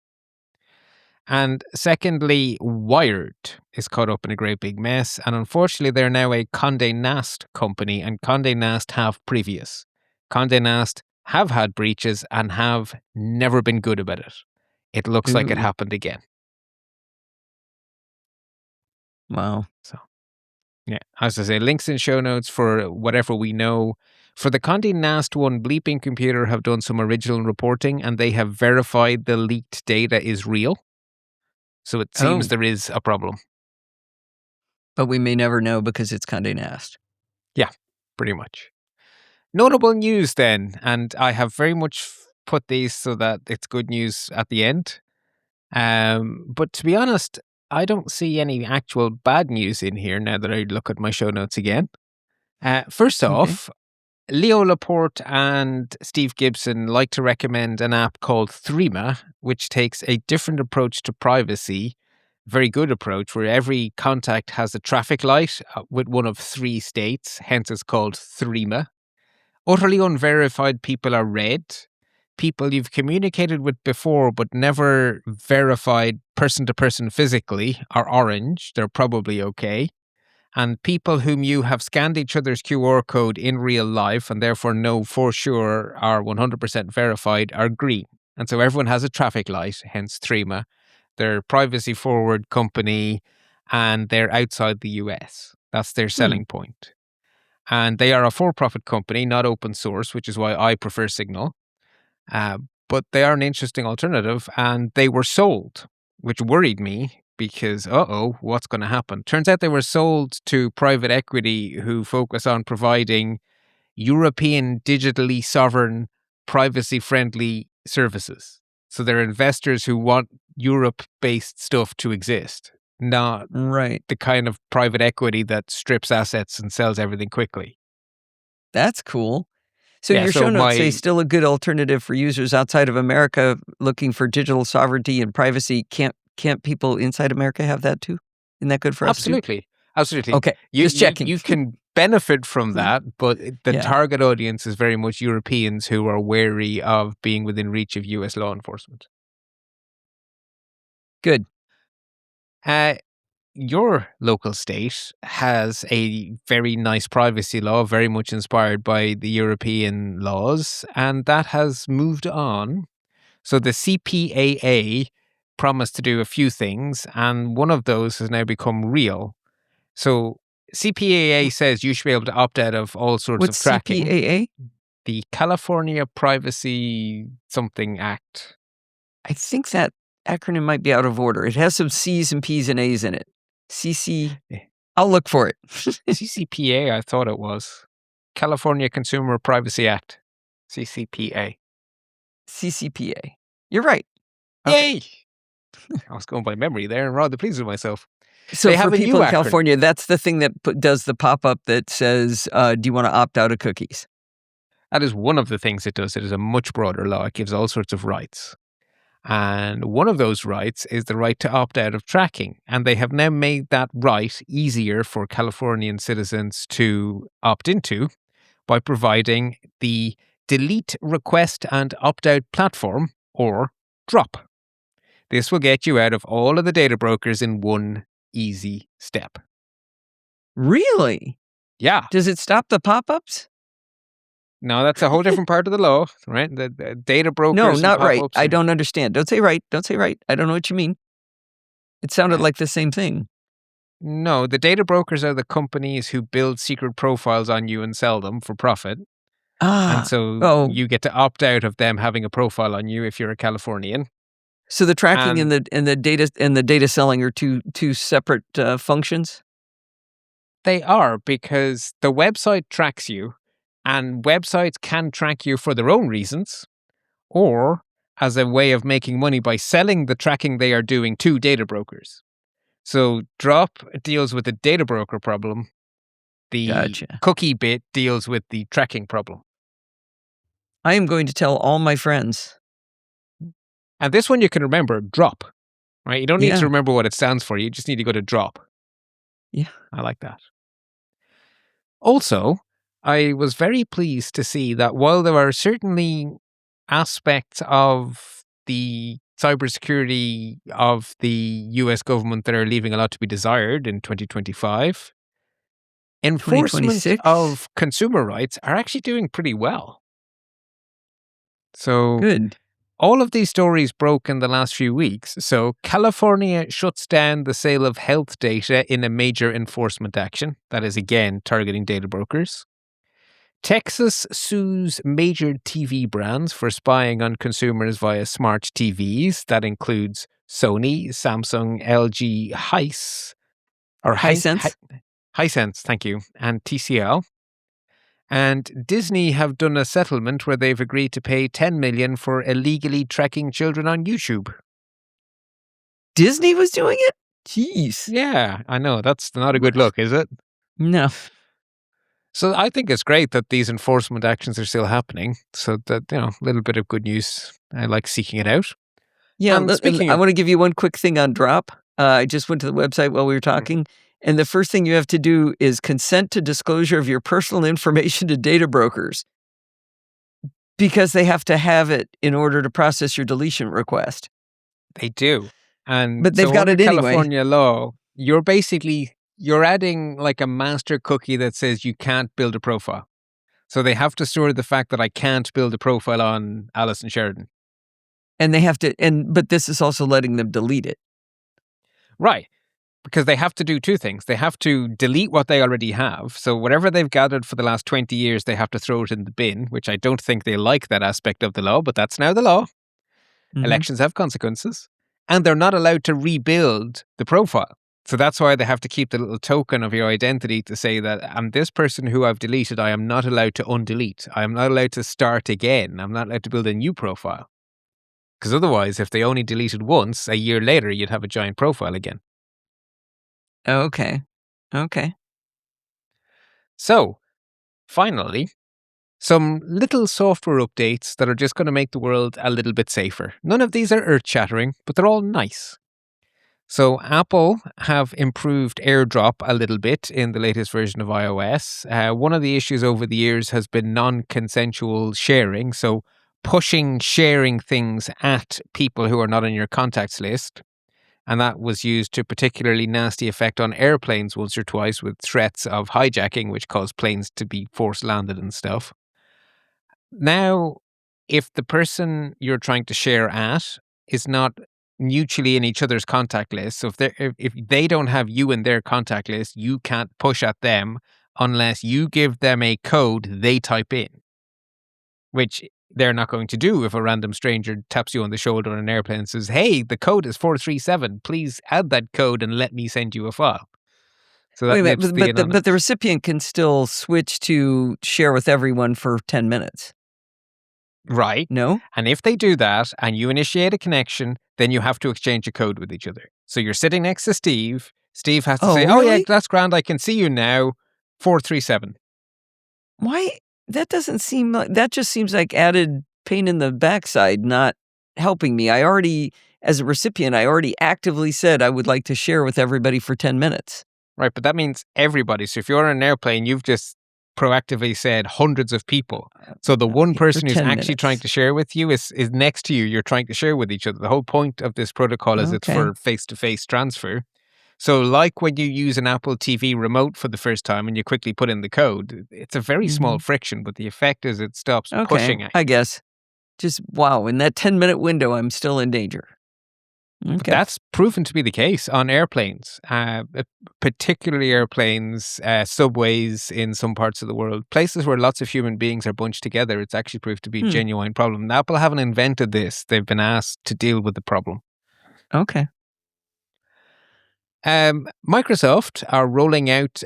S4: And secondly, Wired is caught up in a great big mess. And unfortunately, they're now a Condé Nast company, and Condé Nast have previous. Condé Nast have had breaches and have never been good about it. It looks like it
S1: Ooh.
S4: happened again.
S1: Wow.
S4: So, yeah, as I say, links in show notes for whatever we know. For the Condé Nast one, Bleeping Computer have done some original reporting, and they have verified the leaked data is real. So it seems there is a problem.
S1: But we may never know because it's Condé Nast.
S4: Yeah, pretty much. Notable news then, and I have very much put these so that it's good news at the end. But to be honest, I don't see any actual bad news in here now that I look at my show notes again. First off, Leo Laporte and Steve Gibson like to recommend an app called Threema, which takes a different approach to privacy, very good approach, where every contact has a traffic light with one of 3 states, hence it's called Threema. Utterly unverified people are red. People you've communicated with before but never verified person to person physically are orange. They're probably okay. And people whom you have scanned each other's QR code in real life and therefore know for sure are 100% verified are green. And so everyone has a traffic light, hence Threema. They're a privacy forward company and they're outside the US. That's their selling point. And they are a for-profit company, not open source, which is why I prefer Signal. But they are an interesting alternative, and they were sold, which worried me because, what's going to happen? Turns out they were sold to private equity who focus on providing European digitally sovereign, privacy-friendly services. So they're investors who want Europe-based stuff to exist, not
S1: Right.
S4: the kind of private equity that strips assets and sells everything quickly.
S1: That's cool. So
S4: Yeah,
S1: your
S4: so
S1: show notes
S4: my-
S1: say still a good alternative for users outside of America looking for digital sovereignty and privacy. Can't people inside America have that too? Isn't that good for us too?
S4: Absolutely.
S1: Okay, just checking.
S4: You can benefit from that, but the
S1: Yeah.
S4: target audience is very much Europeans who are wary of being within reach of US law enforcement.
S1: Good.
S4: Your local state has a very nice privacy law, very much inspired by the European laws, and that has moved on. So the CPAA promised to do a few things, and one of those has now become real. So CPAA says you should be able to opt out of all sorts
S1: What's
S4: of tracking.
S1: CPAA?
S4: The California Privacy Something Act.
S1: I think that acronym might be out of order. It has some C's and P's and A's in it. CC. I'll look for it.
S4: CCPA, I thought it was. California Consumer Privacy Act. CCPA.
S1: CCPA. You're right.
S4: Yay! I was going by memory there and rather pleased with myself.
S1: So
S4: They
S1: for
S4: have a
S1: people
S4: new
S1: in
S4: acronym.
S1: California, that's the thing that does the pop-up that says, do you want to opt out of cookies?
S4: That is one of the things it does. It is a much broader law. It gives all sorts of rights. And one of those rights is the right to opt out of tracking. And they have now made that right easier for Californian citizens to opt into by providing the Delete Request and Opt Out Platform, or DROP. This will get you out of all of the data brokers in one easy step.
S1: Really?
S4: Yeah.
S1: Does it stop the pop-ups?
S4: No, that's a whole different part of the law, right? The data brokers.
S1: No,
S4: and
S1: not right.
S4: pop-ups
S1: I
S4: and-
S1: don't understand. Don't say right. Don't say right. I don't know what you mean. It sounded like the same thing.
S4: No, the data brokers are the companies who build secret profiles on you and sell them for profit. And so you get to opt out of them having a profile on you if you're a Californian.
S1: So the tracking and the data selling are two separate functions?
S4: They are, because the website tracks you, and websites can track you for their own reasons, or as a way of making money by selling the tracking they are doing to data brokers. So Drop deals with the data broker problem. The
S1: Gotcha.
S4: cookie bit deals with the tracking problem.
S1: I am going to tell all my friends.
S4: And this one you can remember, Drop. Right? You don't need
S1: Yeah.
S4: to remember what it stands for. You just need to go to Drop.
S1: Yeah.
S4: I like that. Also, I was very pleased to see that while there are certainly aspects of the cybersecurity of the US government that are leaving a lot to be desired in 2025, enforcement
S1: 2026?
S4: of consumer rights are actually doing pretty well. So
S1: Good.
S4: all of these stories broke in the last few weeks. So California shuts down the sale of health data in a major enforcement action. That is, again, targeting data brokers. Texas sues major TV brands for spying on consumers via smart TVs. That includes Sony, Samsung, LG,
S1: Hisense?
S4: Hisense, thank you, and TCL. And Disney have done a settlement where they've agreed to pay $10 million for illegally tracking children on YouTube.
S1: Disney was doing it? Jeez.
S4: Yeah, I know. That's not a good look, is it?
S1: No.
S4: So I think it's great that these enforcement actions are still happening. So that, a little bit of good news. I like seeking it out.
S1: Yeah,
S4: And speaking
S1: I
S4: of-
S1: want to give you one quick thing on Drop. I just went to the website while we were talking, and the first thing you have to do is consent to disclosure of your personal information to data brokers because they have to have it in order to process your deletion request.
S4: They do. And
S1: But they've
S4: so
S1: got
S4: under
S1: it anyway.
S4: California law, you're adding like a master cookie that says you can't build a profile. So they have to store the fact that I can't build a profile on Alison Sheridan.
S1: And they have to, but this is also letting them delete it.
S4: Right. Because they have to do two things. They have to delete what they already have. So whatever they've gathered for the last 20 years, they have to throw it in the bin, which I don't think they like that aspect of the law, but that's now the law.
S1: Mhm.
S4: Elections have consequences. And they're not allowed to rebuild the profile. So that's why they have to keep the little token of your identity to say that I'm this person who I've deleted. I am not allowed to undelete. I am not allowed to start again. I'm not allowed to build a new profile. Because otherwise, if they only deleted once, a year later, you'd have a giant profile again.
S1: Okay.
S4: So, finally, some little software updates that are just going to make the world a little bit safer. None of these are earth-shattering, but they're all nice. So Apple have improved AirDrop a little bit in the latest version of iOS. One of the issues over the years has been non-consensual sharing, so pushing sharing things at people who are not on your contacts list. And that was used to particularly nasty effect on airplanes once or twice with threats of hijacking, which caused planes to be force landed and stuff. Now, if the person you're trying to share at is not mutually in each other's contact list, so if they don't have you in their contact list, you can't push at them unless you give them a code they type in, which they're not going to do if a random stranger taps you on the shoulder on an airplane and says, hey, the code is 437. Please add that code and let me send you a file. So that
S1: Wait a
S4: nips
S1: minute, but the recipient can still switch to share with everyone for 10 minutes.
S4: Right.
S1: No?
S4: And if they do that and you initiate a connection, then you have to exchange a code with each other. So you're sitting next to Steve. Steve has to say,
S1: really?
S4: oh, yeah, that's grand. I can see you now. 437.
S1: Why? That doesn't seem like, that just seems like added pain in the backside, not helping me. As a recipient, I already actively said I would like to share with everybody for 10 minutes.
S4: Right. But that means everybody. So if you're on an airplane, you've just proactively said hundreds of people. So the one person who's actually trying to share with you is next to you. You're trying to share with each other. The whole point of this protocol is it's for face-to-face transfer. So like when you use an Apple TV remote for the first time and you quickly put in the code, it's a very small friction, but the effect is it stops pushing it.
S1: I guess. Just, wow, in that 10-minute window, I'm still in danger. Okay.
S4: That's proven to be the case on airplanes, particularly airplanes, subways in some parts of the world, places where lots of human beings are bunched together. It's actually proved to be a genuine problem. And Apple haven't invented this. They've been asked to deal with the problem.
S1: Okay.
S4: Microsoft are rolling out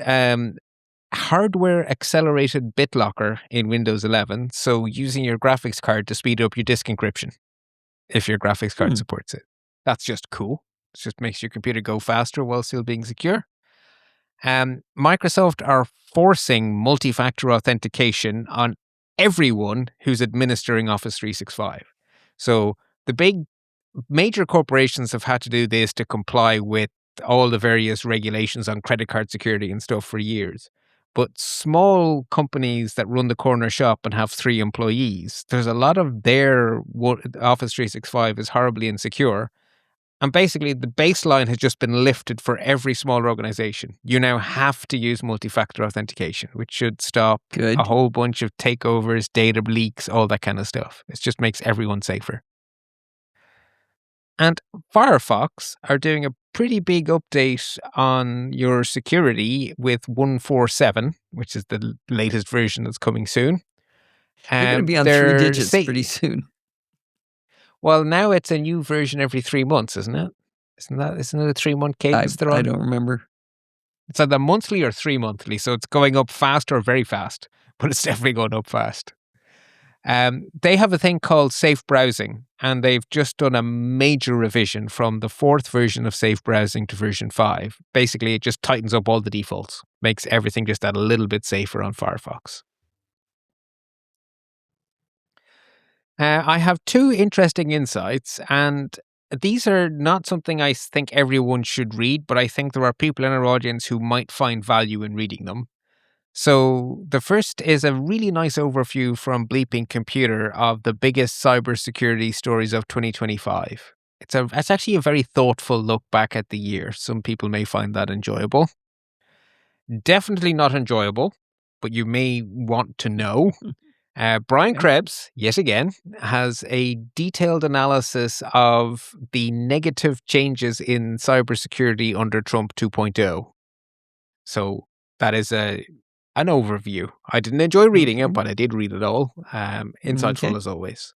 S4: hardware accelerated BitLocker in Windows 11. So using your graphics card to speed up your disk encryption if your graphics card supports it. That's just cool. It just makes your computer go faster while still being secure. Microsoft are forcing multi-factor authentication on everyone who's administering Office 365. So the big major corporations have had to do this to comply with all the various regulations on credit card security and stuff for years. But small companies that run the corner shop and have 3 employees, there's a lot of their Office 365 is horribly insecure. And basically, the baseline has just been lifted for every smaller organization. You now have to use multi-factor authentication, which should stop a whole bunch of takeovers, data leaks, all that kind of stuff. It just makes everyone safer. And Firefox are doing a pretty big update on your security with 147, which is the latest version that's coming soon.
S1: They're going to be on 3 digits pretty soon.
S4: Well, now it's a new version every 3 months, isn't it? Isn't it a 3-month cadence they're on?
S1: I don't remember.
S4: It's either monthly or 3 monthly, so it's going up fast or very fast, but it's definitely going up fast. They have a thing called safe browsing, and they've just done a major revision from the 4th version of safe browsing to version 5. Basically, it just tightens up all the defaults, makes everything just that a little bit safer on Firefox. I have 2 interesting insights, and these are not something I think everyone should read, but I think there are people in our audience who might find value in reading them. So the first is a really nice overview from Bleeping Computer of the biggest cybersecurity stories of 2025. It's actually a very thoughtful look back at the year. Some people may find that enjoyable. Definitely not enjoyable, but you may want to know. Brian Krebs, yet again, has a detailed analysis of the negative changes in cybersecurity under Trump 2.0. So that is an overview. I didn't enjoy reading it, but I did read it all. Insightful as always.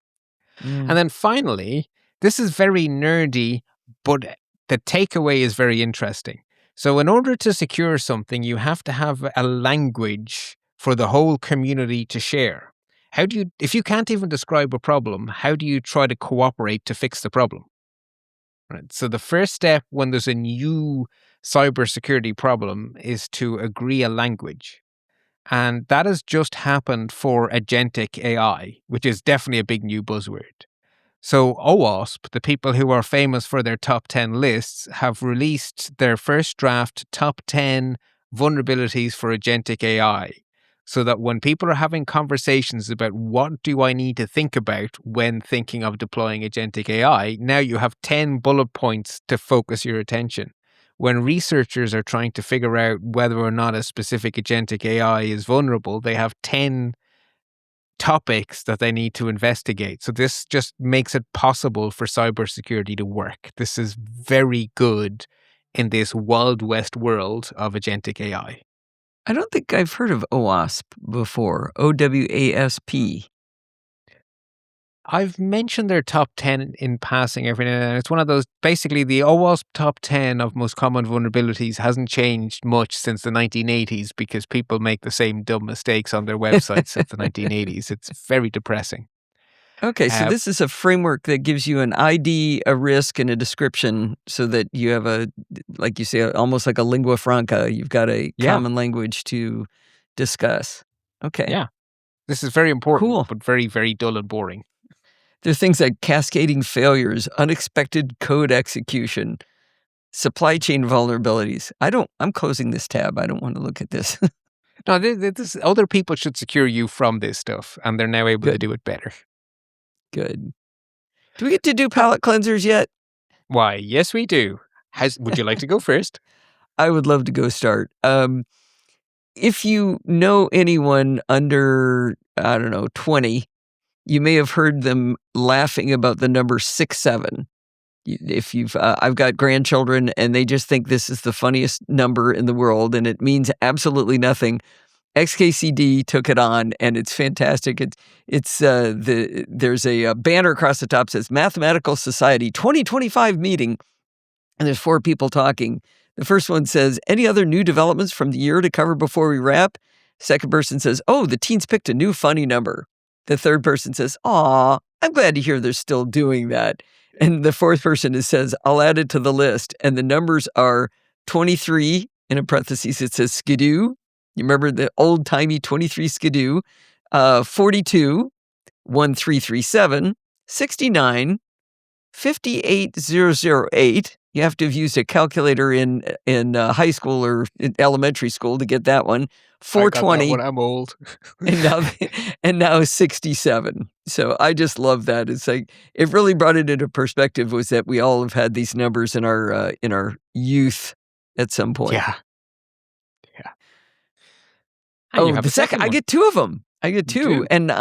S4: And then finally, this is very nerdy, But the takeaway is very interesting. So in order to secure something, you have to have a language for the whole community to share. If you can't even describe a problem, how do you try to cooperate to fix the problem? Right. So the first step when there's a new cybersecurity problem is to agree a language. And that has just happened for agentic AI, which is definitely a big new buzzword. So OWASP, the people who are famous for their top 10 lists, have released their first draft top 10 vulnerabilities for agentic AI. So that when people are having conversations about what do I need to think about when thinking of deploying agentic AI, now you have 10 bullet points to focus your attention. When researchers are trying to figure out whether or not a specific agentic AI is vulnerable, they have 10 topics that they need to investigate. So this just makes it possible for cybersecurity to work. This is very good in this Wild West world of agentic AI.
S1: I don't think I've heard of OWASP before. OWASP.
S4: I've mentioned their top 10 in passing every now and then. It's one of those, basically the OWASP top 10 of most common vulnerabilities hasn't changed much since the 1980s because people make the same dumb mistakes on their websites since the 1980s. It's very depressing.
S1: Okay, so this is a framework that gives you an ID, a risk, and a description so that you have a, like you say, almost like a lingua franca. You've got a common language to discuss. Okay.
S4: Yeah. This is very important,
S1: Cool.
S4: but very, very dull and boring.
S1: There are things like cascading failures, unexpected code execution, supply chain vulnerabilities. I'm closing this tab. I don't want to look at this.
S4: No, this other people should secure you from this stuff, and they're now able to do it better.
S1: Good. Do we get to do palate cleansers yet?
S4: Why, yes, we do. Would you like to go first?
S1: I would love to go start. If you know anyone under, 20, you may have heard them laughing about the number 67. If I've got grandchildren and they just think this is the funniest number in the world and it means absolutely nothing. XKCD took it on, and it's fantastic. There's a banner across the top that says Mathematical Society 2025 meeting, and there's 4 people talking. The first one says, any other new developments from the year to cover before we wrap? Second person says, oh, the teens picked a new funny number. The third person says, aw, I'm glad to hear they're still doing that. And the fourth person says, I'll add it to the list. And the numbers are 23, and in parentheses it says skidoo. You remember the old-timey 23 skidoo, 42, 1337, 69, 58008. You have to have used a calculator in high school or in elementary school to get that one. 420.
S4: I got that one, I'm old.
S1: and now 67. So I just love that. It's like it really brought it into perspective was that we all have had these numbers in our youth at some point.
S4: Yeah.
S1: Oh, the second, I get 2 of them. I get 2. And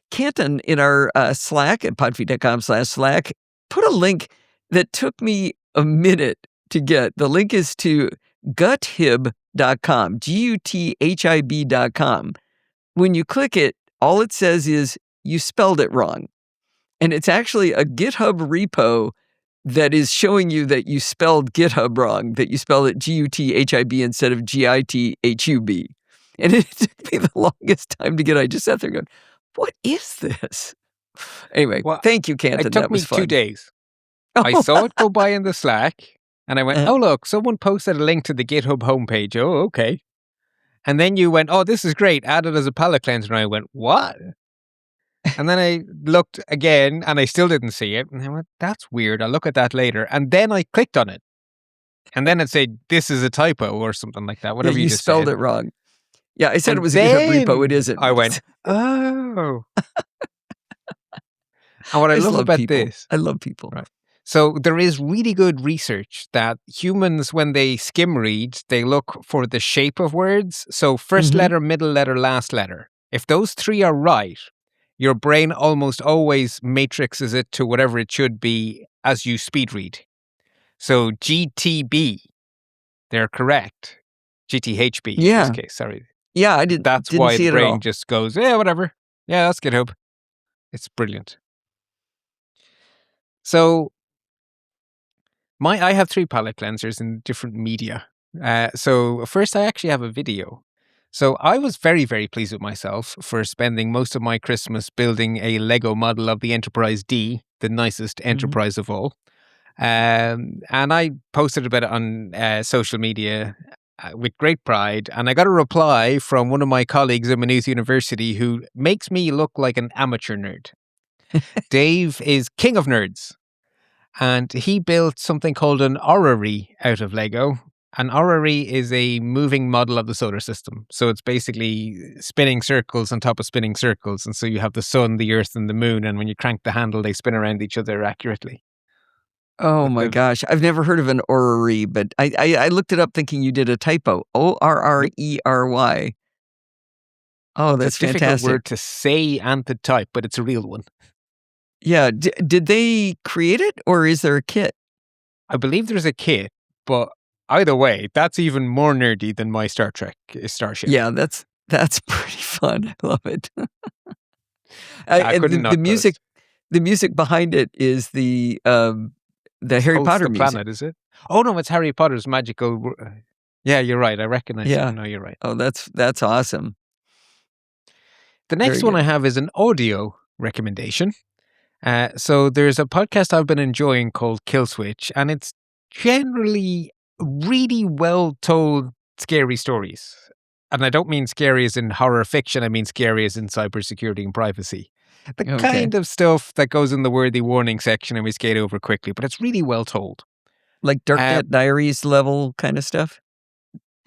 S1: Canton in our Slack at podfeed.com/Slack put a link that took me a minute to get. The link is to guthib.com, guthib.com. When you click it, all it says is you spelled it wrong. And it's actually a GitHub repo that is showing you that you spelled GitHub wrong, that you spelled it GUTHIB instead of GITHUB. And it took me the longest time to get. I just sat there going, what is this? Anyway, thank you, Canton.
S4: It took me 2 days. I saw it go by in the Slack, and I went, oh, look, someone posted a link to the GitHub homepage. Oh, okay. And then you went, oh, this is great. Add it as a palette cleanser. And I went, what? And then I looked again, and I still didn't see it. And I went, that's weird. I'll look at that later. And then I clicked on it. And then it said, this is a typo or something like that. Whatever you just
S1: spelled
S4: said.
S1: it wrong. Yeah, I said it was a GitHub repo. It isn't.
S4: I went, oh. And what I love about this.
S1: I love people.
S4: Right. So there is really good research that humans, when they skim read, they look for the shape of words. So first letter, middle letter, last letter. If those 3 are right, your brain almost always matrixes it to whatever it should be as you speed read. So GTB, they're correct. GTHB in this case, sorry.
S1: Yeah, I didn't.
S4: That's
S1: didn't
S4: why
S1: see
S4: the
S1: it at all.
S4: brain just goes, yeah, whatever. Yeah, that's GitHub. It's brilliant. So I have 3 palette cleansers in different media. So first, I actually have a video. So I was very, very pleased with myself for spending most of my Christmas building a Lego model of the Enterprise D, the nicest Enterprise of all. And I posted about it on social media with great pride. And I got a reply from one of my colleagues at Maynooth University who makes me look like an amateur nerd. Dave is king of nerds. And he built something called an orrery out of Lego. An orrery is a moving model of the solar system. So it's basically spinning circles on top of spinning circles. And so you have the sun, the earth, and the moon. And when you crank the handle, they spin around each other accurately.
S1: Oh my gosh. I've never heard of an orrery, but I looked it up thinking you did a typo. ORRERY. Oh, that's
S4: it's a difficult
S1: fantastic.
S4: word to say and to type, but it's a real one.
S1: Yeah. Did they create it or is there a kit?
S4: I believe there's a kit, but either way, that's even more nerdy than my Star Trek Starship.
S1: Yeah, that's pretty fun. I love it. The music behind it is the Harry Potter
S4: the
S1: music.
S4: Planet, is it? Oh no, it's Harry Potter's magical. Yeah, you're right. I recognize it. No, you're right.
S1: Oh, that's awesome.
S4: The next one I have is an audio recommendation. So there's a podcast I've been enjoying called Kill Switch, and it's generally really well told scary stories. And I don't mean scary as in horror fiction, I mean scary as in cybersecurity and privacy. The kind of stuff that goes in the worthy warning section and we skate over quickly, but it's really well told.
S1: Like Darknet Diaries level kind of stuff?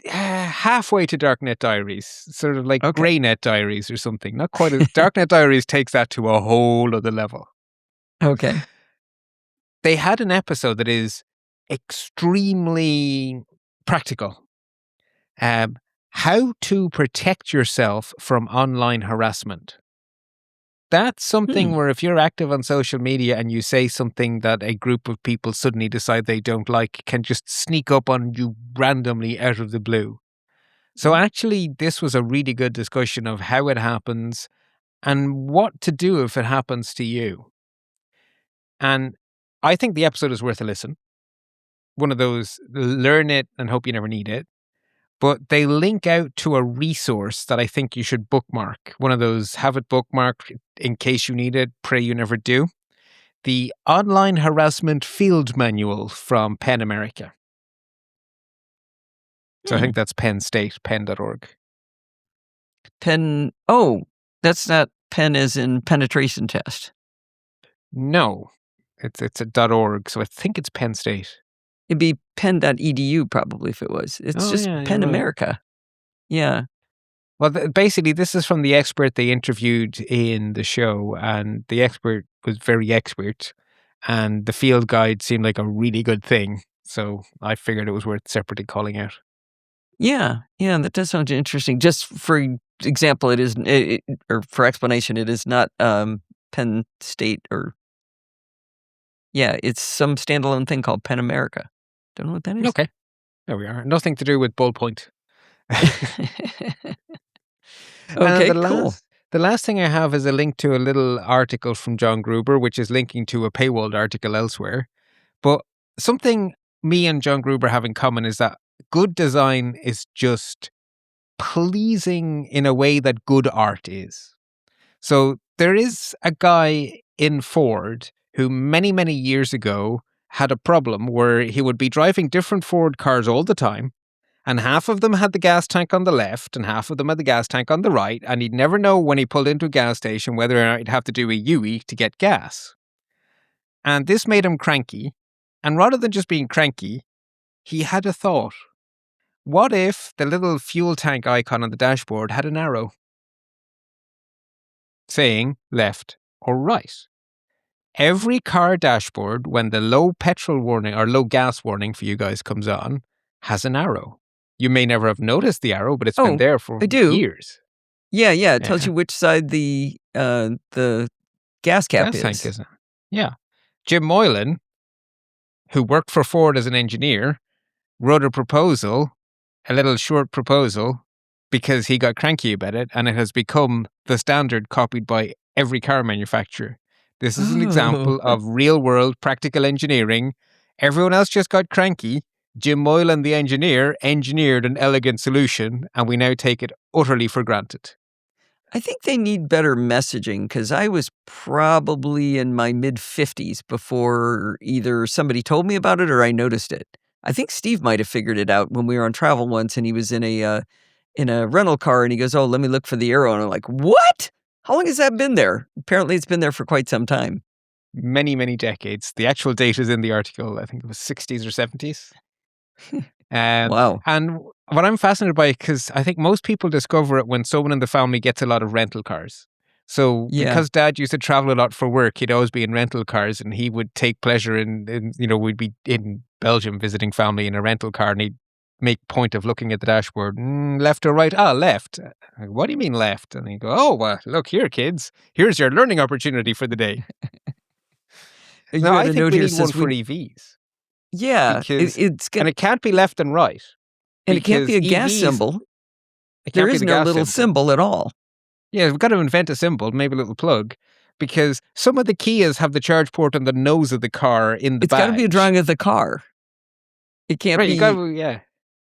S4: Halfway to Darknet Diaries, sort of like Greynet Diaries or something. Not quite as Darknet Diaries takes that to a whole other level.
S1: Okay.
S4: They had an episode that is extremely practical. How to protect yourself from online harassment. That's something where if you're active on social media and you say something that a group of people suddenly decide they don't like, can just sneak up on you randomly out of the blue. So actually, this was a really good discussion of how it happens and what to do if it happens to you. And I think the episode is worth a listen. One of those, learn it and hope you never need it. But they link out to a resource that I think you should bookmark. One of those, have it bookmarked in case you need it, pray you never do. The Online Harassment Field Manual from Penn America. So I think that's Penn State, penn.org.
S1: Penn, that's not Penn as in penetration test.
S4: No, it's a .org, so I think it's Penn State.
S1: It'd be penn.edu probably if it was. It's just Penn America. Yeah.
S4: Well, basically, this is from the expert they interviewed in the show, and the expert was very expert, and the field guide seemed like a really good thing. So I figured it was worth separately calling out.
S1: Yeah, that does sound interesting. Just for example, or for explanation, it is not Penn State or... Yeah, it's some standalone thing called Penn America. Don't know what that is.
S4: Okay. There we are. Nothing to do with ballpoint.
S1: Okay, cool.
S4: The last thing I have is a link to a little article from John Gruber, which is linking to a paywalled article elsewhere. But something me and John Gruber have in common is that good design is just pleasing in a way that good art is. So there is a guy in Ford who many, many years ago had a problem where he would be driving different Ford cars all the time, and half of them had the gas tank on the left and half of them had the gas tank on the right, and he'd never know when he pulled into a gas station whether or not he'd have to do a U-E to get gas. And this made him cranky, and rather than just being cranky, he had a thought. What if the little fuel tank icon on the dashboard had an arrow saying left or right? Every car dashboard, when the low petrol warning or low gas warning for you guys comes on, has an arrow. You may never have noticed the arrow, but it's been there for years.
S1: Yeah. It tells you which side the gas cap
S4: tank is. Yeah. Jim Moylan, who worked for Ford as an engineer, wrote a little short proposal, because he got cranky about it, and it has become the standard copied by every car manufacturer. This is an example of real-world practical engineering. Everyone else just got cranky. Jim Moylan, the engineer, engineered an elegant solution, and we now take it utterly for granted.
S1: I think they need better messaging because I was probably in my mid-50s before either somebody told me about it or I noticed it. I think Steve might have figured it out when we were on travel once and he was in a rental car and he goes, "Oh, let me look for the arrow." And I'm like, "What? How long has that been there?" Apparently it's been there for quite some time.
S4: Many, many decades. The actual date is in the article. I think it was 60s or 70s.
S1: Wow.
S4: And what I'm fascinated by, because I think most people discover it when someone in the family gets a lot of rental cars. So
S1: Yeah.
S4: because Dad used to travel a lot for work, he'd always be in rental cars, and he would take pleasure in we'd be in Belgium visiting family in a rental car, and he'd make point of looking at the dashboard, left or right? Ah, left. What do you mean left? And he'd go, "Oh, well, look here, kids. Here's your learning opportunity for the day."
S1: You
S4: No,
S1: had
S4: I
S1: a
S4: think
S1: note
S4: we
S1: here
S4: need one
S1: says
S4: for EVs.
S1: yeah,
S4: Because,
S1: it's
S4: and it can't be left and right.
S1: and it can't be a
S4: because
S1: gas
S4: EVs
S1: symbol.
S4: It
S1: There
S4: can't be
S1: is
S4: the
S1: no
S4: gas
S1: little symbol at all.
S4: Yeah, we've got to invent a symbol, maybe a little plug, because some of the Kias have the charge port on the nose of the car in the
S1: It's got to be a
S4: badge.
S1: drawing of the car. It can't
S4: Right,
S1: be
S4: you got to, yeah.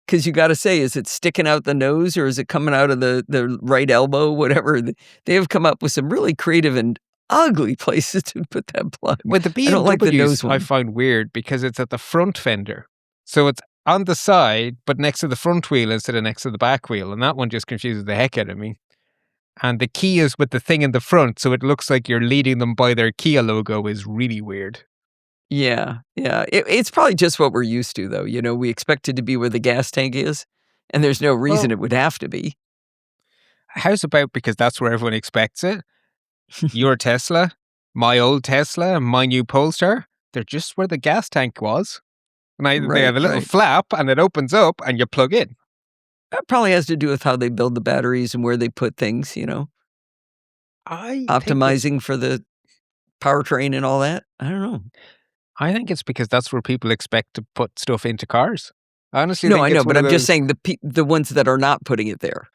S1: because you got to say, is it sticking out the nose or is it coming out of the right elbow? Whatever. They have come up with some really creative and ugly places to put that plug.
S4: With the
S1: I don't like the nose
S4: BMWs, I
S1: one.
S4: find weird because it's at the front fender. So it's on the side, but next to the front wheel instead of next to the back wheel. And that one just confuses the heck out of me. And the Kias with the thing in the front, so it looks like you're leading them by their Kia logo, is really weird.
S1: Yeah. It's probably just what we're used to, though. We expect it to be where the gas tank is, and there's no reason it would have to be.
S4: How's about because that's where everyone expects it? Your Tesla, my old Tesla, my new Polestar, they're just where the gas tank was. And they have a little flap and it opens up and you plug in.
S1: That probably has to do with how they build the batteries and where they put things, optimizing for the powertrain and all that. I don't know.
S4: I think it's because that's where people expect to put stuff into cars. I honestly
S1: No,
S4: think
S1: I
S4: it's
S1: know,
S4: one
S1: but
S4: of
S1: I'm just
S4: those-
S1: saying the ones that are not putting it there.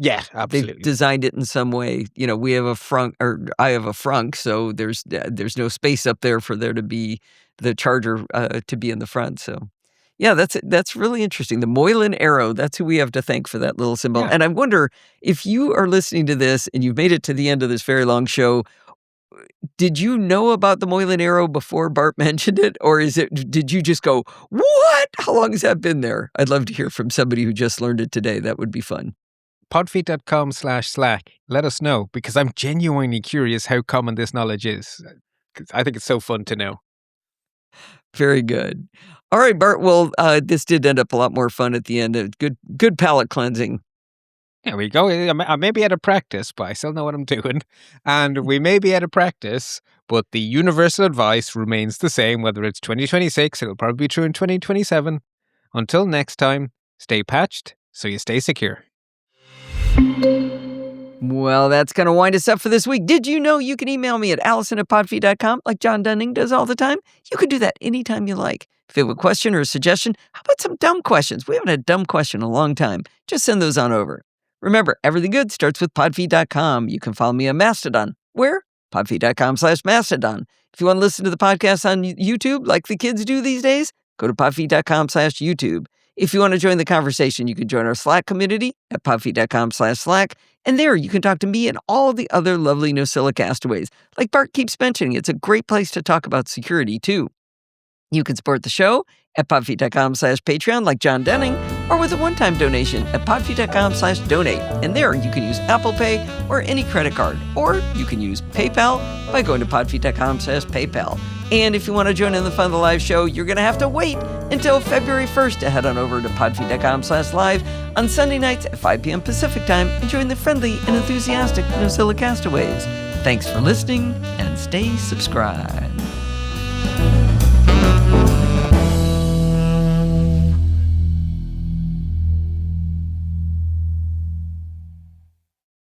S4: Yeah,
S1: They've
S4: absolutely.
S1: designed it in some way. We have a frunk, or I have a frunk, so there's no space up there for there to be the charger to be in the front. So, yeah, that's really interesting. The Moylan arrow. That's who we have to thank for that little symbol.
S4: Yeah.
S1: And I wonder if you are listening to this and you've made it to the end of this very long show. Did you know about the Moylan arrow before Bart mentioned it, or did you just go, "What? How long has that been there?" I'd love to hear from somebody who just learned it today. That would be fun.
S4: Podfeet.com/Slack. Let us know because I'm genuinely curious how common this knowledge is. 'Cause I think it's so fun to know.
S1: Very good. All right, Bart. Well, this did end up a lot more fun at the end. Good palate cleansing.
S4: There we go. I may be out of practice, but I still know what I'm doing. And we may be out of practice, but the universal advice remains the same, whether it's 2026, it'll probably be true in 2027. Until next time, stay patched so you stay secure.
S1: Well, that's going to wind us up for this week. Did you know you can email me at allison@podfeet.com like John Dunning does all the time? You can do that anytime you like. If you have a question or a suggestion, how about some dumb questions? We haven't had a dumb question in a long time. Just send those on over. Remember, everything good starts with podfeet.com. You can follow me on Mastodon. Where? podfeet.com/Mastodon. If you want to listen to the podcast on YouTube like the kids do these days, go to podfeet.com/YouTube. If you want to join the conversation, you can join our Slack community at podfeet.com/Slack. And there you can talk to me and all the other lovely No Silicastaways. Like Bart keeps mentioning, it's a great place to talk about security too. You can support the show at podfeet.com/Patreon like John Denning, or with a one-time donation at podfeet.com/donate. And there you can use Apple Pay or any credit card, or you can use PayPal by going to podfeet.com/PayPal. And if you want to join in the fun of the live show, you're going to have to wait until February 1st to head on over to podfeet.com/live on Sunday nights at 5 p.m. Pacific time and join the friendly and enthusiastic No Silicastaways. Thanks for listening and stay subscribed.